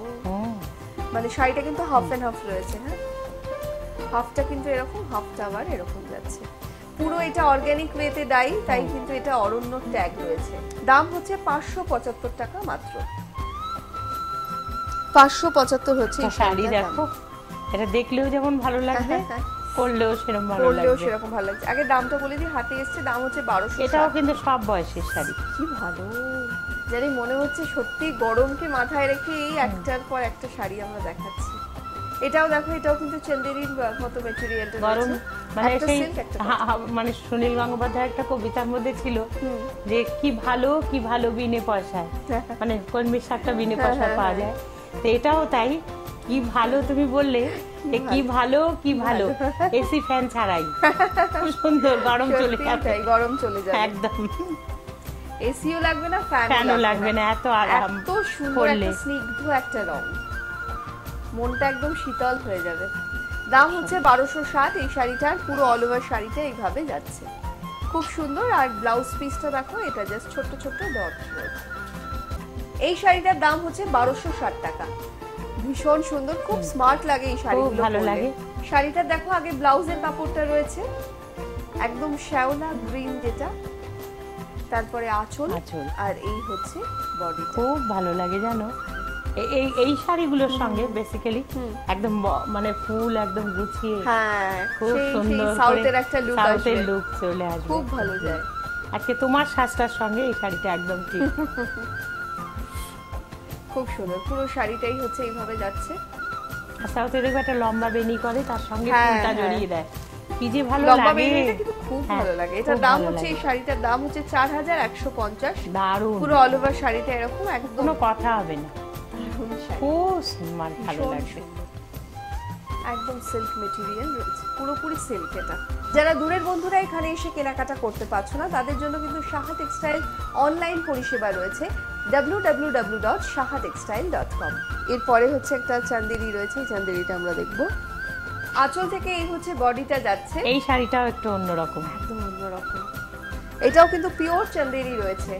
Speaker 1: মানে শাড়িটা কিন্তু হাফ এন্ড হাফ রয়েছে। হ্যাঁ, হাফটা কিন্তু এরকম, হাফটা আবার এরকম যাচ্ছে। পুরো এটা অর্গানিক ওয়েতে ডাই, তাই কিন্তু এটা অরণ্য ট্যাগ রয়েছে। দাম হচ্ছে 575 টাকা মাত্র। 575 হচ্ছে এই
Speaker 3: শাড়ি। দেখো, এটা দেখলেও যেমন ভালো লাগবে, পরলেও সেরকম ভালো লাগবে,
Speaker 1: পরলেও সেরকম ভালো লাগছে। আগে দামটা বলে দিই, হাতে এসেছে, দাম হচ্ছে 1200।
Speaker 3: এটাও কিন্তু সব বয়সের শাড়ি।
Speaker 1: কি ভালো, জানি মনে হচ্ছে সত্যি গরমকে মাথায় রেখে এই একটার পর একটা শাড়ি আমরা দেখাচ্ছি। এটাও দেখো, এটাও কিন্তু চন্দেরির মতো ম্যাটেরিয়ালটা
Speaker 3: গরম মানে সেই মানে সুনীল গঙ্গোপাধ্যায় একটা কবিতার মধ্যে ছিল যে কি ভালো বিনে পয়সায়, মানে কলমি শাকটা বিনে পয়সায় পাওয়া যায়। তো এটাও তাই, কি ভালো তুমি বললে, কি ভালো এসি ফ্যান ছাড়াই খুব সুন্দর, গরম চলে যাবে,
Speaker 1: গরম চলে যাবে
Speaker 3: একদম।
Speaker 1: এসিও লাগবে না,
Speaker 3: ফ্যানও লাগবে না, এত আরাম।
Speaker 1: এত সুন্দর একটা স্নিগ্ধ একটা রং, মনটা একদম শীতল হয়ে যাবে। দাম হচ্ছে 1260 এই শাড়িটার। পুরো অল ওভার শাড়িটা এইভাবে যাচ্ছে, খুব সুন্দর। আর ব্লাউজ পিসটা দেখো, এটা জাস্ট ছোট ছোট ডট রয়েছে। এই শাড়িটার দাম হচ্ছে 1260 টাকা। ভীষণ সুন্দর, খুব স্মার্ট লাগে এই শাড়িগুলো,
Speaker 3: ভালো লাগে।
Speaker 1: শাড়িটা দেখো, আগে ব্লাউজের কাপড়টা রয়েছে একদম শ্যাওলা গ্রিন যেটা, তারপরে আঁচল, আর এই হচ্ছে বডি।
Speaker 3: খুব ভালো লাগে জানো এই শাড়িগুলোর সঙ্গে বেসিক্যালি একদম মানে ফুল একদম গুছিয়ে,
Speaker 1: হ্যাঁ
Speaker 3: খুব সুন্দর
Speaker 1: সাউথের একটা লুক আসবে,
Speaker 3: সাউথের লুক চলে আসবে,
Speaker 1: খুব ভালো যায়।
Speaker 3: আজকে তোমার সাজটার সঙ্গে এই শাড়িটা একদম ঠিক।
Speaker 1: খুব সুন্দর, পুরো শাড়িটাই হচ্ছে এইভাবে যাচ্ছে।
Speaker 3: আর সাউথে দেখবে একটা লম্বা বেনি করে, তার সঙ্গে ফুলটা জড়িয়ে দেয়, কি যে ভালো লাগে,
Speaker 1: খুব ভালো লাগে। এটার দাম হচ্ছে, এই শাড়িটার দাম হচ্ছে 4150।
Speaker 3: দারুণ,
Speaker 1: পুরো অল ওভার শাড়িটা এরকম, একদম
Speaker 3: কোনো কথা হবে না।
Speaker 1: দারুণ শাড়ি,
Speaker 3: খুব সুন্দর, ভালো
Speaker 1: ভীষণ
Speaker 3: লাগছে।
Speaker 1: সুন্দর। একদম সিল্ক মেটেরিয়াল রয়েছে, পুরোপুরি সিল্ক এটা। যারা দূরের বন্ধুরা এখানে এসে কেনাকাটা করতে পারছো না, তাদের জন্য কিন্তু সাহা টেক্সটাইল অনলাইন পরিষেবা রয়েছে www.sahatextile.com। এরপরে হচ্ছে একটা চান্দেরি রয়েছে, এই চান্দেরিটা আমরা দেখবো। আঁচল থেকে এই হচ্ছে বডিটা যাচ্ছে,
Speaker 3: এই শাড়িটাও একটু অন্যরকম।
Speaker 1: একদম অন্যরকম। এটাও কিন্তু পিওর চান্দেরি রয়েছে,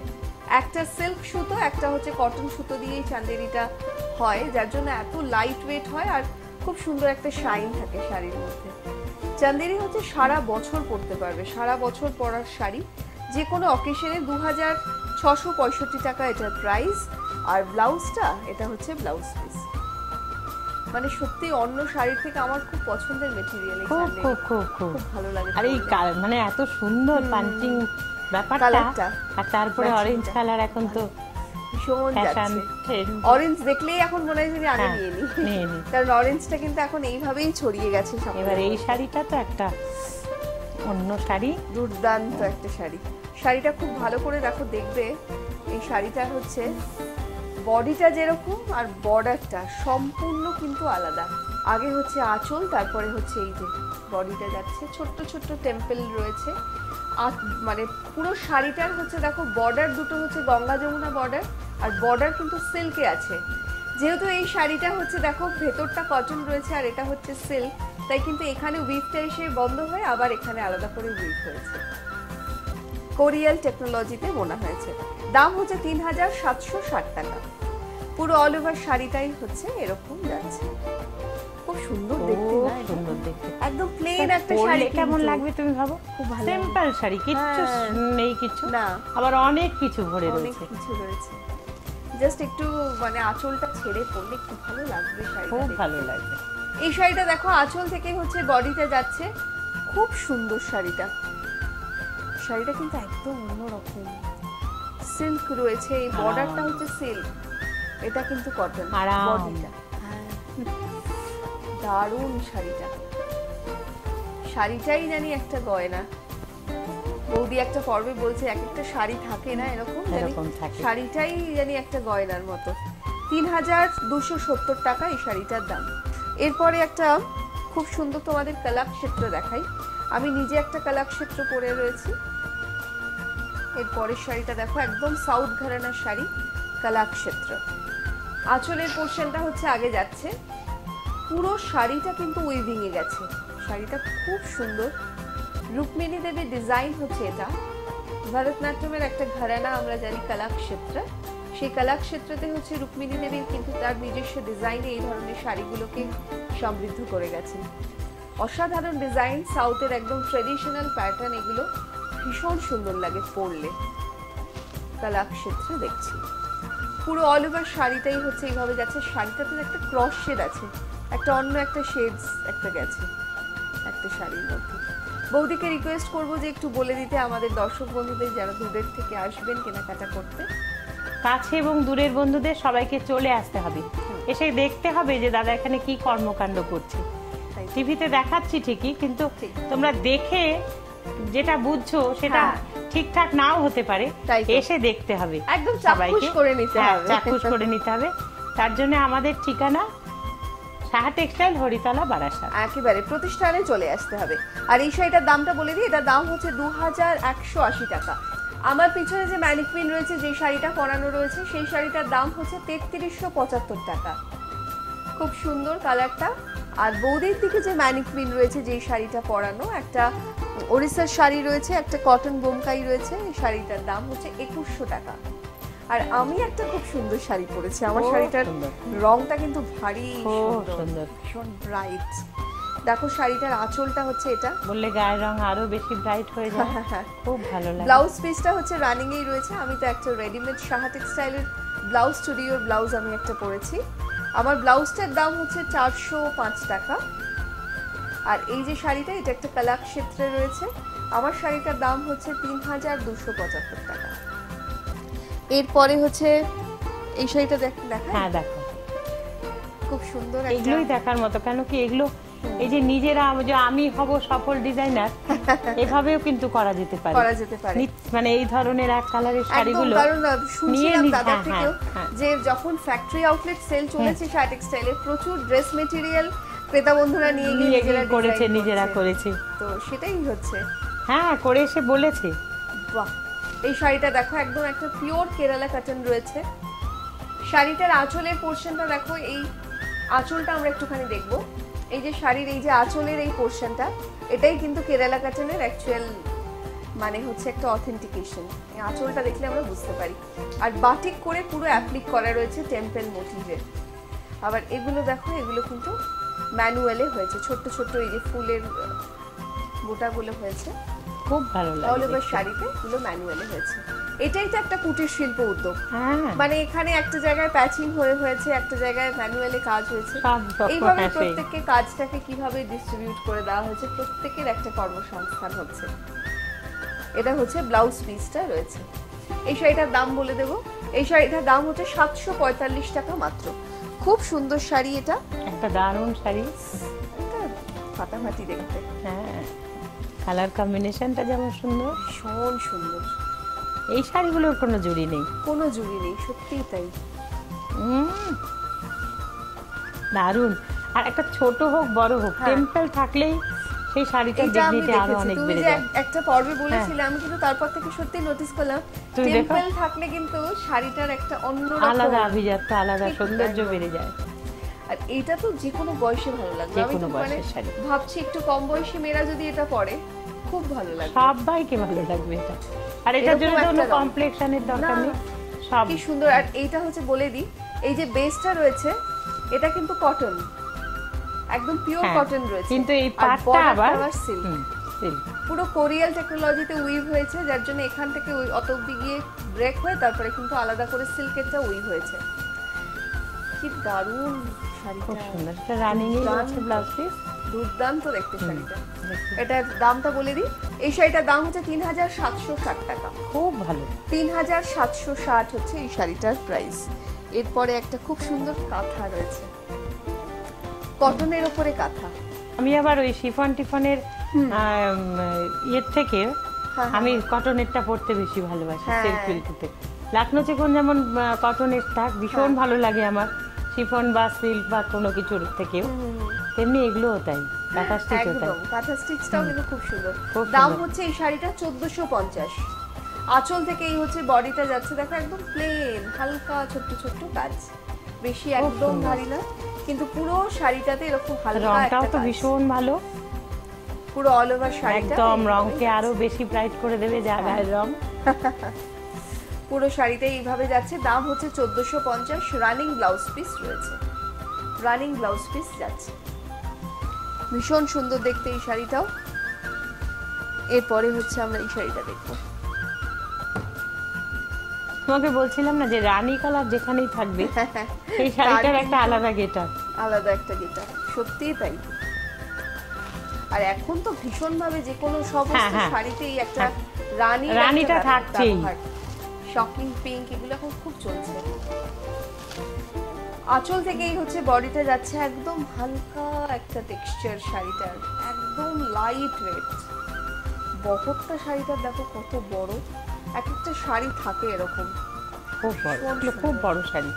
Speaker 1: একটা সিল্ক সুতো একটা হচ্ছে কটন সুতো দিয়ে এই চান্দেরিটা হয়, যার জন্য এত লাইট ওয়েট হয় আর খুব সুন্দর একটা শাইন থাকে শাড়ির মধ্যে। চান্দেরি হচ্ছে সারা বছর পরতে পারবে, সারা বছর পরার শাড়ি, যে কোনো অকেশনে 2665 টাকা এটার প্রাইস। আর ব্লাউজটা এটা হচ্ছে ব্লাউজ পিস, মানে সত্যি অন্য শাড়ির থেকে আমার খুব পছন্দের মেটেরিয়াল এই
Speaker 3: খুব
Speaker 1: চান্দেরি,
Speaker 3: খুব খুব খুব
Speaker 1: খুব ভালো লাগে।
Speaker 3: আর এই মানে এত সুন্দর পাঞ্চিং ব্যাপারটা,
Speaker 1: কালারটা,
Speaker 3: আর তারপরে
Speaker 1: matching
Speaker 3: অরেঞ্জ
Speaker 1: টা।
Speaker 3: কালার এখন তো
Speaker 1: ভীষণ
Speaker 3: ফ্যাশন
Speaker 1: যাচ্ছে।
Speaker 3: ট্রেন্ড।
Speaker 1: অরেঞ্জ দেখলেই এখন মনে হয় যে আগে
Speaker 3: হ্যাঁ,
Speaker 1: নিয়ে
Speaker 3: নিয়ে
Speaker 1: নিই,
Speaker 3: নিই।
Speaker 1: কারণ অরেঞ্জটা কিন্তু এখন এইভাবেই ছড়িয়ে গেছে সকলের
Speaker 3: এবার এই
Speaker 1: মধ্যে।
Speaker 3: শাড়িটা তো একটা অন্য শাড়ি।
Speaker 1: দুর্দান্ত একটা শাড়ি, শাড়িটা খুব ভালো করে দেখো, দেখবে এই শাড়িটা হচ্ছে বডিটা যেরকম আর বর্ডারটা সম্পূর্ণ কিন্তু আলাদা। আগে হচ্ছে আঁচল, তারপরে হচ্ছে এই যে বডিটা যাচ্ছে, ছোট্ট ছোট্ট টেম্পল রয়েছে। মানে পুরো শাড়িটার হচ্ছে দেখো বর্ডার দুটো হচ্ছে গঙ্গা যমুনা বর্ডার, আর বর্ডার কিন্তু সিল্কে আছে। যেহেতু এই শাড়িটা হচ্ছে দেখো ভেতরটা কটন রয়েছে আর এটা হচ্ছে সিল্ক, তাই কিন্তু এখানে উইভটা এসে বন্ধ হয়ে আবার এখানে আলাদা করে উইভ হয়েছে, কোরিয়াল টেকনোলজিতে বোনা হয়েছে। দাম হচ্ছে 3760 টাকা। পুরো অল ওভার শাড়িটাই হচ্ছে এরকম যাচ্ছে, খুব সুন্দর দেখতে
Speaker 3: খুব
Speaker 1: না এটা?
Speaker 3: সুন্দর দেখতে।
Speaker 1: একদম প্লেন একটা
Speaker 3: পরলে
Speaker 1: শাড়ি,
Speaker 3: কেমন
Speaker 1: কিন্তু
Speaker 3: লাগবে তুমি ভাবো?
Speaker 1: খুব ভালো
Speaker 3: সিম্পল শাড়ি, কিচ্ছু
Speaker 1: হ্যাঁ।
Speaker 3: নেই, কিছু
Speaker 1: না,
Speaker 3: আবার অনেক কিছু ভরে
Speaker 1: অনেক
Speaker 3: রয়েছে।
Speaker 1: কিছু রয়েছে। জাস্ট একটু মানে আঁচলটা ছেড়ে পরলে কি ভালো লাগবে শাড়িটা,
Speaker 3: খুব
Speaker 1: দেখতে।
Speaker 3: ভালো লাগবে।
Speaker 1: এই শাড়িটা দেখো আঁচল থেকে হচ্ছে বডিতে যাচ্ছে, খুব সুন্দর শাড়িটা। শাড়িটা কিন্তু একদম অন্যরকম, সিল্ক রয়েছে, এই বর্ডারটা হচ্ছে সিল্ক, এটা কিন্তু কটন
Speaker 3: আরাম।
Speaker 1: বডিটা। দারুণ শাড়িটা, শাড়িটাই জানি একটা গয়না। বৌদি একটা পর্বে বলছে এক একটা শাড়ি থাকে না এরকম, জানি
Speaker 3: এরকম থাকে।
Speaker 1: শাড়িটাই জানি একটা গয়নার মতো। 3270 টাকা এই শাড়িটার দাম। এরপরে একটা খুব সুন্দর তোমাদের কলাক্ষেত্র দেখাই, আমি নিজে একটা কলাক্ষেত্র পরে রয়েছি। এরপরের শাড়িটা দেখো, একদম সাউথ ঘরানার শাড়ি, কলাক্ষেত্র। আঁচলের পোর্শনটা হচ্ছে আগে যাচ্ছে, পুরো শাড়িটা কিন্তু উইভিং এ গেছে, শাড়িটা খুব সুন্দর। রুক্মিণী দেবীর ডিজাইন হচ্ছে এটা, ভরতনাট্যমের একটা ঘরানা আমরা জানি কলাক্ষেত্র, সেই কলাক্ষেত্রতে হচ্ছে রুক্মিণী দেবীর কিন্তু তার নিজস্ব ডিজাইনে এই ধরনের শাড়িগুলোকে সমৃদ্ধ করে গেছেন। অসাধারণ ডিজাইন, সাউথের একদম ট্রেডিশনাল প্যাটার্ন, এগুলো ভীষণ সুন্দর লাগে পরলে। কলাক্ষেত্র দেখছি, পুরো অল ওভার শাড়িটাই হচ্ছে এইভাবে যাচ্ছে। শাড়িটাতে একটা ক্রস শেড আছে, একটা অন্য একটা শেডস একটা গেছে একটা শাড়ির মধ্যে। বৌদিকে রিকোয়েস্ট করবো যে একটু বলে দিতে আমাদের দর্শক বন্ধুদের যারা দূরের থেকে আসবেন কেনাকাটা করতে।
Speaker 3: কাছে এবং দূরের বন্ধুদের সবাইকে চলে আসতে হবে, এসে দেখতে হবে যে দাদা এখানে কি কর্মকাণ্ড করছে।
Speaker 1: তাই তো।
Speaker 3: টিভিতে দেখাচ্ছি ঠিকই, কিন্তু
Speaker 1: ঠিক।
Speaker 3: তোমরা দেখে যেটা বুঝছো সেটা
Speaker 1: হ্যাঁ।
Speaker 3: ঠিকঠাক নাও হতে পারে,
Speaker 1: তাই তো।
Speaker 3: এসে দেখতে হবে
Speaker 1: একদম চাক্ষুষ করে নিতে
Speaker 3: হ্যাঁ,
Speaker 1: হবে।
Speaker 3: চাক্ষুষ করে নিতে হবে। তার জন্য আমাদের ঠিকানা সাহা টেক্সটাইল, হরিতলা, বারাসাত।
Speaker 1: একেবারে প্রতিষ্ঠানে চলে আসতে হবে। আর এই শাড়িটার দামটা বলে দিই, এটার দাম হচ্ছে 2180 টাকা। আমার পিছনে যে ম্যানিকুইন রয়েছে, যে শাড়িটা পরানো রয়েছে, সেই শাড়িটার দাম হচ্ছে 3375 টাকা। খুব সুন্দর কালারটা। আর বৌদির দিকে যে ম্যানিকুইন রয়েছে, যে শাড়িটা পরানো, একটা ওড়িশার শাড়ি রয়েছে, একটা কটন বোমকাই রয়েছে, এই শাড়িটার দাম হচ্ছে 2100 টাকা। আর আমি একটা খুব সুন্দর শাড়ি পরেছি, আমার
Speaker 3: খুব
Speaker 1: শাড়িটার
Speaker 3: সুন্দর।
Speaker 1: রংটা কিন্তু ভারী
Speaker 3: খুব
Speaker 1: সুন্দর,
Speaker 3: সুন্দর।
Speaker 1: ভীষণ ব্রাইট। দেখো শাড়িটার আঁচলটা হচ্ছে এটা,
Speaker 3: বললে গায়ের রং আরো বেশি ব্রাইট হয়ে যায়, খুব ভালো লাগে।
Speaker 1: ব্লাউজ পিসটা হচ্ছে রানিং এই রয়েছে। আমি তো একটা রেডিমেড সাহা টেক্সটাইলের ব্লাউজ স্টুডিওর ব্লাউজ আমি একটা পরেছি, আমার ব্লাউজটার দাম হচ্ছে 405 টাকা। আর এই যে শাড়িটা, এটা একটা কলাক্ষেত্রে রয়েছে, আমার শাড়িটার দাম হচ্ছে 3275 টাকা। এরপরে হচ্ছে এই শাড়িটা দেখা
Speaker 3: হ্যাঁ দেখো,
Speaker 1: খুব সুন্দর একটা,
Speaker 3: এগুলোই দেখার মতো, কেন কি এগুলো এই যে নিজেরা যে আমি হব সফল ডিজাইনার, এভাবেও কিন্তু করা যেতে পারে।
Speaker 1: করা যেতে পারে।
Speaker 3: মানে এই ধরনের এক কালারের
Speaker 1: একদম,
Speaker 3: শাড়িগুলো
Speaker 1: কারণ শুনছিলাম
Speaker 3: নিয়ে
Speaker 1: দাদার
Speaker 3: হ্যাঁ,
Speaker 1: থেকেও
Speaker 3: হ্যাঁ।
Speaker 1: যে যখন ফ্যাক্টরি আউটলেট সেল চলেছে শার্ট টেক্সটাইলে, প্রচুর ড্রেস মেটেরিয়াল ক্রেতা বন্ধুরা নিয়ে গিয়ে
Speaker 3: নিয়ে
Speaker 1: নিজেরা
Speaker 3: করেছে,
Speaker 1: design
Speaker 3: নিজেরা করেছে।
Speaker 1: তো সেটাই হচ্ছে।
Speaker 3: হ্যাঁ, করে এসে বলেছে।
Speaker 1: বাহ, এই শাড়িটা দেখো একদম একটা পিওর কেরালা কটন রয়েছে। শাড়িটার আঁচলের পোর্শনটা দেখো, এই আঁচলটা আমরা একটুখানি দেখব। এই যে শাড়ির এই যে আঁচলের এই পোর্শনটা, এটাই কিন্তু কেরালা কটনের অ্যাকচুয়াল মানে হচ্ছে একটা অথেন্টিকেশন। এই আঁচলটা দেখলে আমরা বুঝতে পারি। আর বাটিক করে পুরো অ্যাপ্লিক করা রয়েছে টেম্পল মোটিভে। আবার এগুলো দেখো, এগুলো কিন্তু ম্যানুয়ালে হয়েছে, ছোট্ট ছোট্ট এই যে ফুলের বোটাগুলো হয়েছে।
Speaker 3: খুব ভালো
Speaker 1: অল
Speaker 3: লাগে
Speaker 1: ওভার
Speaker 3: দেখতে।
Speaker 1: শাড়িতে এগুলো ম্যানুয়ালে হয়েছে। এটাই তো একটা কুটির শিল্প উদ্যোগ।
Speaker 3: হ্যাঁ,
Speaker 1: মানে এখানে একটা জায়গায় প্যাচিং হয়েছে, একটা জায়গায় ম্যানুয়ালি কাজ হয়েছে।
Speaker 3: সব রকম,
Speaker 1: এইভাবে
Speaker 3: হ্যাঁ, সেই।
Speaker 1: প্রত্যেককে কাজটাকে কিভাবে ডিস্ট্রিবিউট করে দেওয়া হয়েছে, প্রত্যেকের একটা কর্মসংস্থান হচ্ছে। এটা হচ্ছে ব্লাউজ পিসটা রয়েছে। এই শাড়িটার দাম বলে দেব। এই শাড়িটার দাম হচ্ছে 745 টাকা মাত্র। খুব সুন্দর শাড়ি এটা,
Speaker 3: একটা দারুণ শাড়ি।
Speaker 1: একটা ফাটাফাটি দেখতে,
Speaker 3: হ্যাঁ, কালার কম্বিনেশনটা যেমন সুন্দর,
Speaker 1: ভীষণ সুন্দর।
Speaker 3: এই শাড়িগুলোর কোনো জুড়ি নেই।
Speaker 1: কোনো জুড়ি নেই, সত্যিই তাই।
Speaker 3: দারুণ। আর একটা ছোট হোক বড় হোক,
Speaker 1: হ্যাঁ।
Speaker 3: টেম্পল থাকলেই সেই শাড়িটার
Speaker 1: এটা আমি
Speaker 3: ডিগনিটি আরো
Speaker 1: দেখেছি,
Speaker 3: অনেক
Speaker 1: তুমি
Speaker 3: বেড়ে
Speaker 1: যে
Speaker 3: যায়।
Speaker 1: একটা পর্বে বলেছিলে, আমি কিন্তু তারপর থেকে সত্যি নোটিস করলাম
Speaker 3: তুমি দেখো।
Speaker 1: টেম্পল থাকলে কিন্তু শাড়িটার একটা অন্য
Speaker 3: আলাদা আভিজাত্য, আলাদা
Speaker 1: ঠিক,
Speaker 3: সৌন্দর্য
Speaker 1: একদম।
Speaker 3: বেড়ে যায়।
Speaker 1: আর এটা তো যে কোনো বয়সে ভালো লাগবে।
Speaker 3: যে
Speaker 1: আমি
Speaker 3: কোনো
Speaker 1: তো মানে
Speaker 3: বয়সের শাড়ি।
Speaker 1: ভাবছি একটু কম বয়সী মেয়েরা যদি এটা পরে খুব ভালো লাগবে।
Speaker 3: সবাইকে ভালো লাগবে এটা। আর এটার
Speaker 1: এরকম
Speaker 3: জন্য
Speaker 1: একটা
Speaker 3: কোনো
Speaker 1: রং।
Speaker 3: কমপ্লেক্সনের দরকার
Speaker 1: না।
Speaker 3: নেই। সব
Speaker 1: কি সুন্দর। আর এইটা হচ্ছে বলে দিই, এই যে বেসটা রয়েছে এটা কিন্তু কটন, একদম পিওর
Speaker 3: হ্যাঁ,
Speaker 1: কটন রয়েছে।
Speaker 3: কিন্তু এই
Speaker 1: আর
Speaker 3: পাটটা
Speaker 1: borderটা
Speaker 3: আবার
Speaker 1: সিল্ক,
Speaker 3: silk।
Speaker 1: পুরো কোরিয়াল টেকনোলজিতে উইভ হয়েছে, যার জন্য এখান থেকে ওই অত অব্দি গিয়ে ব্রেক হয়ে তারপরে কিন্তু আলাদা করে সিল্কেরটা উইভ হয়েছে। কি দারুণ শাড়িটা,
Speaker 3: খুব সুন্দর। এটা রানিং এর
Speaker 1: দুর্দান্ত।
Speaker 3: আছে ব্লাউজ পিস।
Speaker 1: দুর্দান্ত দেখতে শাড়িটা। এটার দামটা বলে দিই, এই শাড়িটার দাম হচ্ছে 3760 টাকা।
Speaker 3: খুব ভালো।
Speaker 1: 3760 হচ্ছে এই শাড়িটার প্রাইস। এরপরে একটা খুব সুন্দর কাঁথা রয়েছে, কটনের ওপরে কাঁথা।
Speaker 3: আমি আবার ওই শিফন টিফনের ইয়ের থেকে
Speaker 1: হ্যাঁ,
Speaker 3: আমি কটনেরটা পরতে বেশি ভালোবাসি।
Speaker 1: হ্যাঁ।
Speaker 3: সিল্ক ফিল্কতে লাকনো চিকন যেমন কটনের থাক ভীষণ
Speaker 1: হ্যাঁ।
Speaker 3: ভালো লাগে আমার, শিফন বা সিল্ক বা কোনো কিছুর থেকেও। তেমনি এগুলোও তাই, কাঁথা স্টিচও তাই।
Speaker 1: একদম কাঁথা স্টিচটাও কিন্তু খুব সুন্দর।
Speaker 3: খুব
Speaker 1: দাম
Speaker 3: সুন্দর।
Speaker 1: হচ্ছে এই শাড়িটা 1450। আঁচল থেকে এই হচ্ছে বডিটা যাচ্ছে, দেখো একদম প্লেন, হালকা ছোট্ট ছোট্ট কাজ, বেশি
Speaker 3: খুব
Speaker 1: একদম
Speaker 3: সুন্দর।
Speaker 1: ভারী না, কিন্তু পুরো শাড়িটাতে এরকম হালকা
Speaker 3: রংটাও
Speaker 1: একটা
Speaker 3: তো
Speaker 1: কাজ।
Speaker 3: ভীষণ ভালো,
Speaker 1: পুরো অল ওভার শাড়িটা
Speaker 3: একদম
Speaker 1: এইভাবেই
Speaker 3: রংকে আরো বেশি ব্রাইট করে দেবে যা গায়ের রং।
Speaker 1: পুরো শাড়িটা এইভাবে যাচ্ছে। দাম হচ্ছে 1450। রানিং ব্লাউজ পিস রয়েছে, রানিং ব্লাউজ পিস যাচ্ছে। ভীষণ সুন্দর দেখতে এই শাড়িটাও। এরপরে হচ্ছে আমরা এই শাড়িটা দেখবো।
Speaker 3: তোমাকে বলছিলাম না যে রানী কালার যেখানেই থাকবে এই শাড়িটার একটা আলাদা গেটআপ।
Speaker 1: আলাদা একটা গেটা, সত্যিই তাই। আর এখন তো ভীষণ ভাবে যে কোনো সমস্ত
Speaker 3: হ্যাঁ।
Speaker 1: শাড়িতেই একটা
Speaker 3: হ্যাঁ।
Speaker 1: রানীটা
Speaker 3: থাকছেই।
Speaker 1: শকিং পিঙ্ক এগুলো এখন খুব চলছে। আঁচল থেকেই হচ্ছে বডিটা যাচ্ছে, একদম হালকা একটা টেক্সচার শাড়িটার, একদম লাইট ওয়েট। বহরটা শাড়িটার দেখো কত বড়, এক একটা শাড়ি থাকে এরকম
Speaker 3: খুব বড়,
Speaker 1: ভীষণ
Speaker 3: এগুলো খুব
Speaker 1: সুন্দর।
Speaker 3: বড় শাড়ি।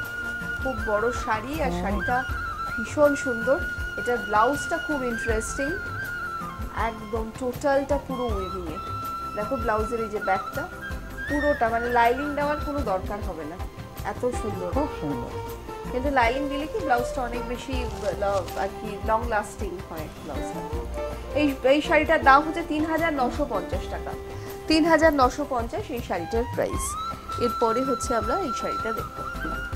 Speaker 1: খুব বড় শাড়ি, আর শাড়িটা ভীষণ সুন্দর। এটার ব্লাউজটা খুব ইন্টারেস্টিং, একদম টোটালটা পুরো উইভিং এ। দেখো ব্লাউজের এই যে ব্যাকটা পুরোটা, মানে লাইলিং দেওয়ার কোনো দরকার হবে না, এত সুন্দর।
Speaker 3: খুব সুন্দর।
Speaker 1: কিন্তু লাইলিং দিলে কি ব্লাউজটা অনেক বেশি আর কি লং লাস্টিং হয় ব্লাউজটা। এই শাড়িটার দাম হচ্ছে 3950 টাকা। 3950 এই শাড়িটার প্রাইস। এরপরে হচ্ছে আমরা এই শাড়িটা দেখবো,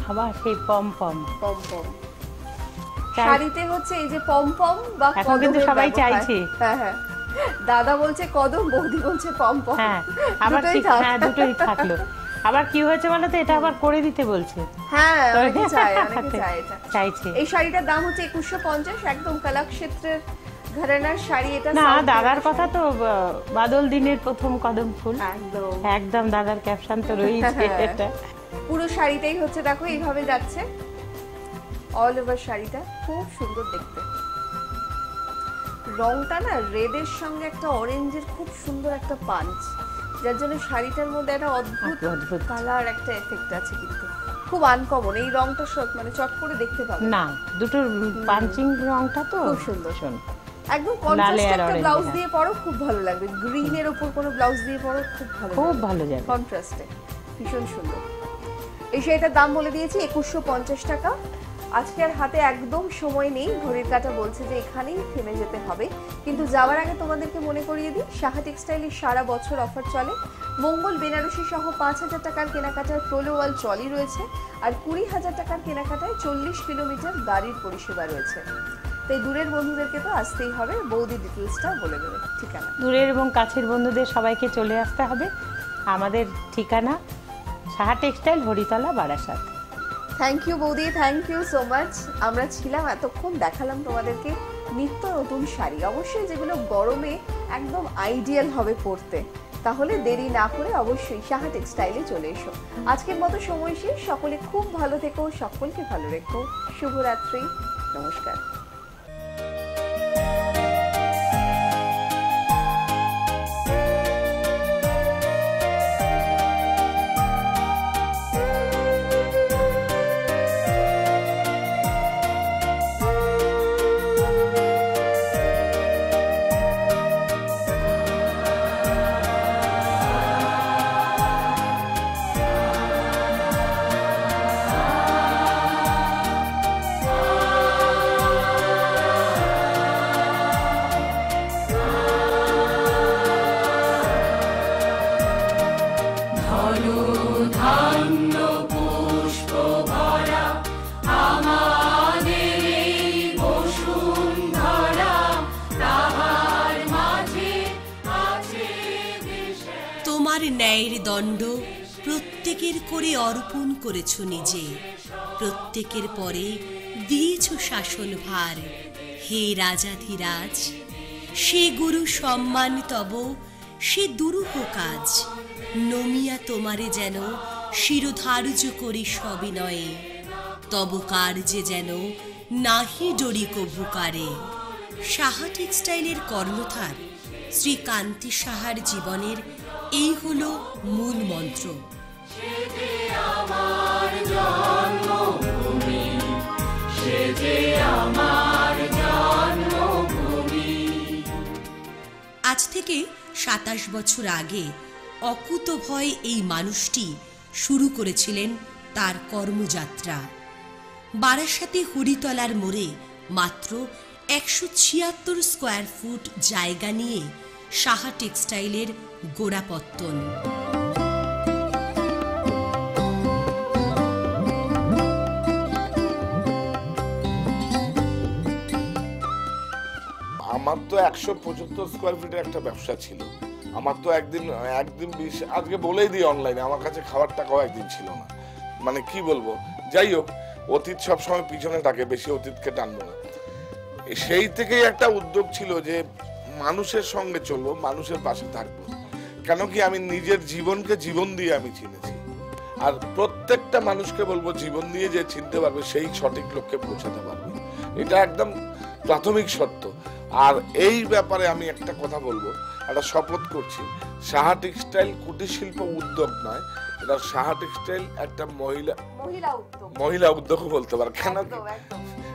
Speaker 3: আবার সেই পম পম।
Speaker 1: পম পম
Speaker 3: চাই-
Speaker 1: শাড়িতে হচ্ছে এই যে পম পম বা
Speaker 3: এখন কিন্তু
Speaker 1: কদমের
Speaker 3: সবাই
Speaker 1: ব্যবহার।
Speaker 3: চাইছে।
Speaker 1: হ্যাঁ হ্যাঁ, দাদা বলছে কদম, বৌদি বলছে পম পম।
Speaker 3: হ্যাঁ, আবার
Speaker 1: দুটোই
Speaker 3: ঠিক,
Speaker 1: থাক।
Speaker 3: হ্যাঁ দুটোই থাকলো। আবার কি হয়েছে বলো তো, এটা আবার করে দিতে বলছে।
Speaker 1: হ্যাঁ, অনেকে চায়, অনেকে চায় এটা।
Speaker 3: চাইছে।
Speaker 1: এই শাড়িটার দাম হচ্ছে 2150, একদম কলাক্ষেত্রের ঘরানার শাড়ি এটা।
Speaker 3: না,
Speaker 1: South
Speaker 3: দাদার
Speaker 1: Indian
Speaker 3: কথা তো বাদল দিনের প্রথম কদম ফুল,
Speaker 1: শাড়ি। একদম
Speaker 3: একদম দাদার ক্যাপশন তো রয়েছে এটা।
Speaker 1: পুরো শাড়িটাই হচ্ছে দেখো এইভাবে যাচ্ছে, অল ওভার শাড়িটা খুব সুন্দর দেখতে। রংটা না রেডের সঙ্গে একটা অরেঞ্জের খুব সুন্দর একটা পাঞ্চ, যার জন্য শাড়িটার মধ্যে একটা অদ্ভুত
Speaker 3: অদ্ভুত।
Speaker 1: কালার একটা এফেক্ট আছে, কিন্তু খুব আনকমন। এই রংটা মানে চট করে দেখতে পাবে
Speaker 3: না, দুটোর পাঞ্চিং রংটা তো
Speaker 1: খুব সুন্দর।
Speaker 3: শোন,
Speaker 1: একদম
Speaker 3: লালে
Speaker 1: কন্ট্রাস্ট
Speaker 3: আর
Speaker 1: একটা
Speaker 3: orange,
Speaker 1: ব্লাউজ
Speaker 3: হ্যাঁ।
Speaker 1: দিয়ে পরো খুব ভালো লাগবে, গ্রিনের ওপর কোনো ব্লাউজ দিয়ে পরো খুব ভালো
Speaker 3: খুব
Speaker 1: লাগবে।
Speaker 3: ভালো যাবে।
Speaker 1: কন্ট্রাস্টে ভীষণ সুন্দর। এই শাড়িটার দাম বলে দিয়েছি 2150 টাকা। আজকে আর হাতে একদম সময় নেই, ঘড়ির কাঁটা বলছে যে এখানেই থেমে যেতে হবে, কিন্তু যাওয়ার আগে তোমাদেরকে মনে করিয়ে দিই সাহা টেক্সটাইলের সারা বছর অফার চলে। মঙ্গল বেনারসি সহ 5000 টাকার কেনাকাটার প্রোলোওয়াল ট্রলি রয়েছে, আর 20,000 টাকার কেনাকাটায় 40 কিলোমিটার গাড়ির পরিষেবা রয়েছে। তাই দূরের বন্ধুদেরকে তো আসতেই হবে। বৌদি ডিটেলসটা বলে দেবে, ঠিকানা।
Speaker 3: দূরের এবং কাছের বন্ধুদের সবাইকে চলে আসতে হবে। আমাদের ঠিকানা Saha textile, Haritala, Barasat.
Speaker 1: Thank you বৌদি, থ্যাংক ইউ সো মাচ। আমরা ছিলাম এতক্ষণ, দেখালাম তোমাদেরকে নিত্য নতুন শাড়ি, অবশ্যই যেগুলো গরমে একদম আইডিয়াল হবে পরতে। তাহলে দেরি না করে অবশ্যই সাহা টেক্সটাইলে চলে এসো। আজকের মতো সময় শেষ। সকলে খুব ভালো থেকো, সকলকে ভালো রেখো। শুভরাত্রি, নমস্কার।
Speaker 4: তোমার ন্যায়ের দণ্ড প্রত্যেকের করে অর্পণ করেছ নিজে, প্রত্যেকের পরে দিয়েছ শাসন ভার। হে রাজাধিরাজ, সে গুরু সম্মান তব, সে দুরূহ কাজ। নমিয়া তোমারে যেন শিরোধার্য করি সবিনয়ে, তব কার্যে যেন নাহি ডরি কভুকারে। সাহা টেক্সটাইলের কর্ণধার শ্রী কান্তি সাহার জীবনের এই হলো মূল মন্ত্র। আজ থেকে 27 বছর আগে অকুতভয় এই মানুষটি শুরু করেছিলেন তার কর্মযাত্রা। বারাসাতে হরিতলার মোড়ে মাত্র 176 স্কোয়ার ফুট জায়গা নিয়ে সাহা টেক্সটাইলের গোড়াপত্তন।
Speaker 5: আমার তো 175 স্কোয়ার ফিটের একটা ব্যবসা ছিল। আমার তো একদিন আজকে বলেই দিই অনলাইনে, আমার কাছে খাবার টাকাও একদিন ছিল না। মানে কি বলবো, যাই হোক, অতীত সবসময় পিছনে থাকে, বেশি অতীতকে টানবো না। সেই থেকেই একটা উদ্যোগ ছিল যে মানুষের সঙ্গে চলবো, মানুষের পাশে থাকবো। কেন কি আমি নিজের জীবনকে জীবন দিয়ে আমি চিনেছি, আর প্রত্যেকটা মানুষকে বলবো জীবন দিয়ে যে চিনতে পারবে সেই সঠিক লক্ষ্যে পৌঁছাতে পারবে, এটা একদম প্রাথমিক সত্য। আর এই ব্যাপারে আমি একটা কথা বলবো, একটা শপথ করছি, সাহা টেক্সটাইল কুটির শিল্প উদ্যোগ নয়, এটা সাহা টেক্সটাইল একটা মহিলা উদ্যোগ বলতে পারে। কেন কি,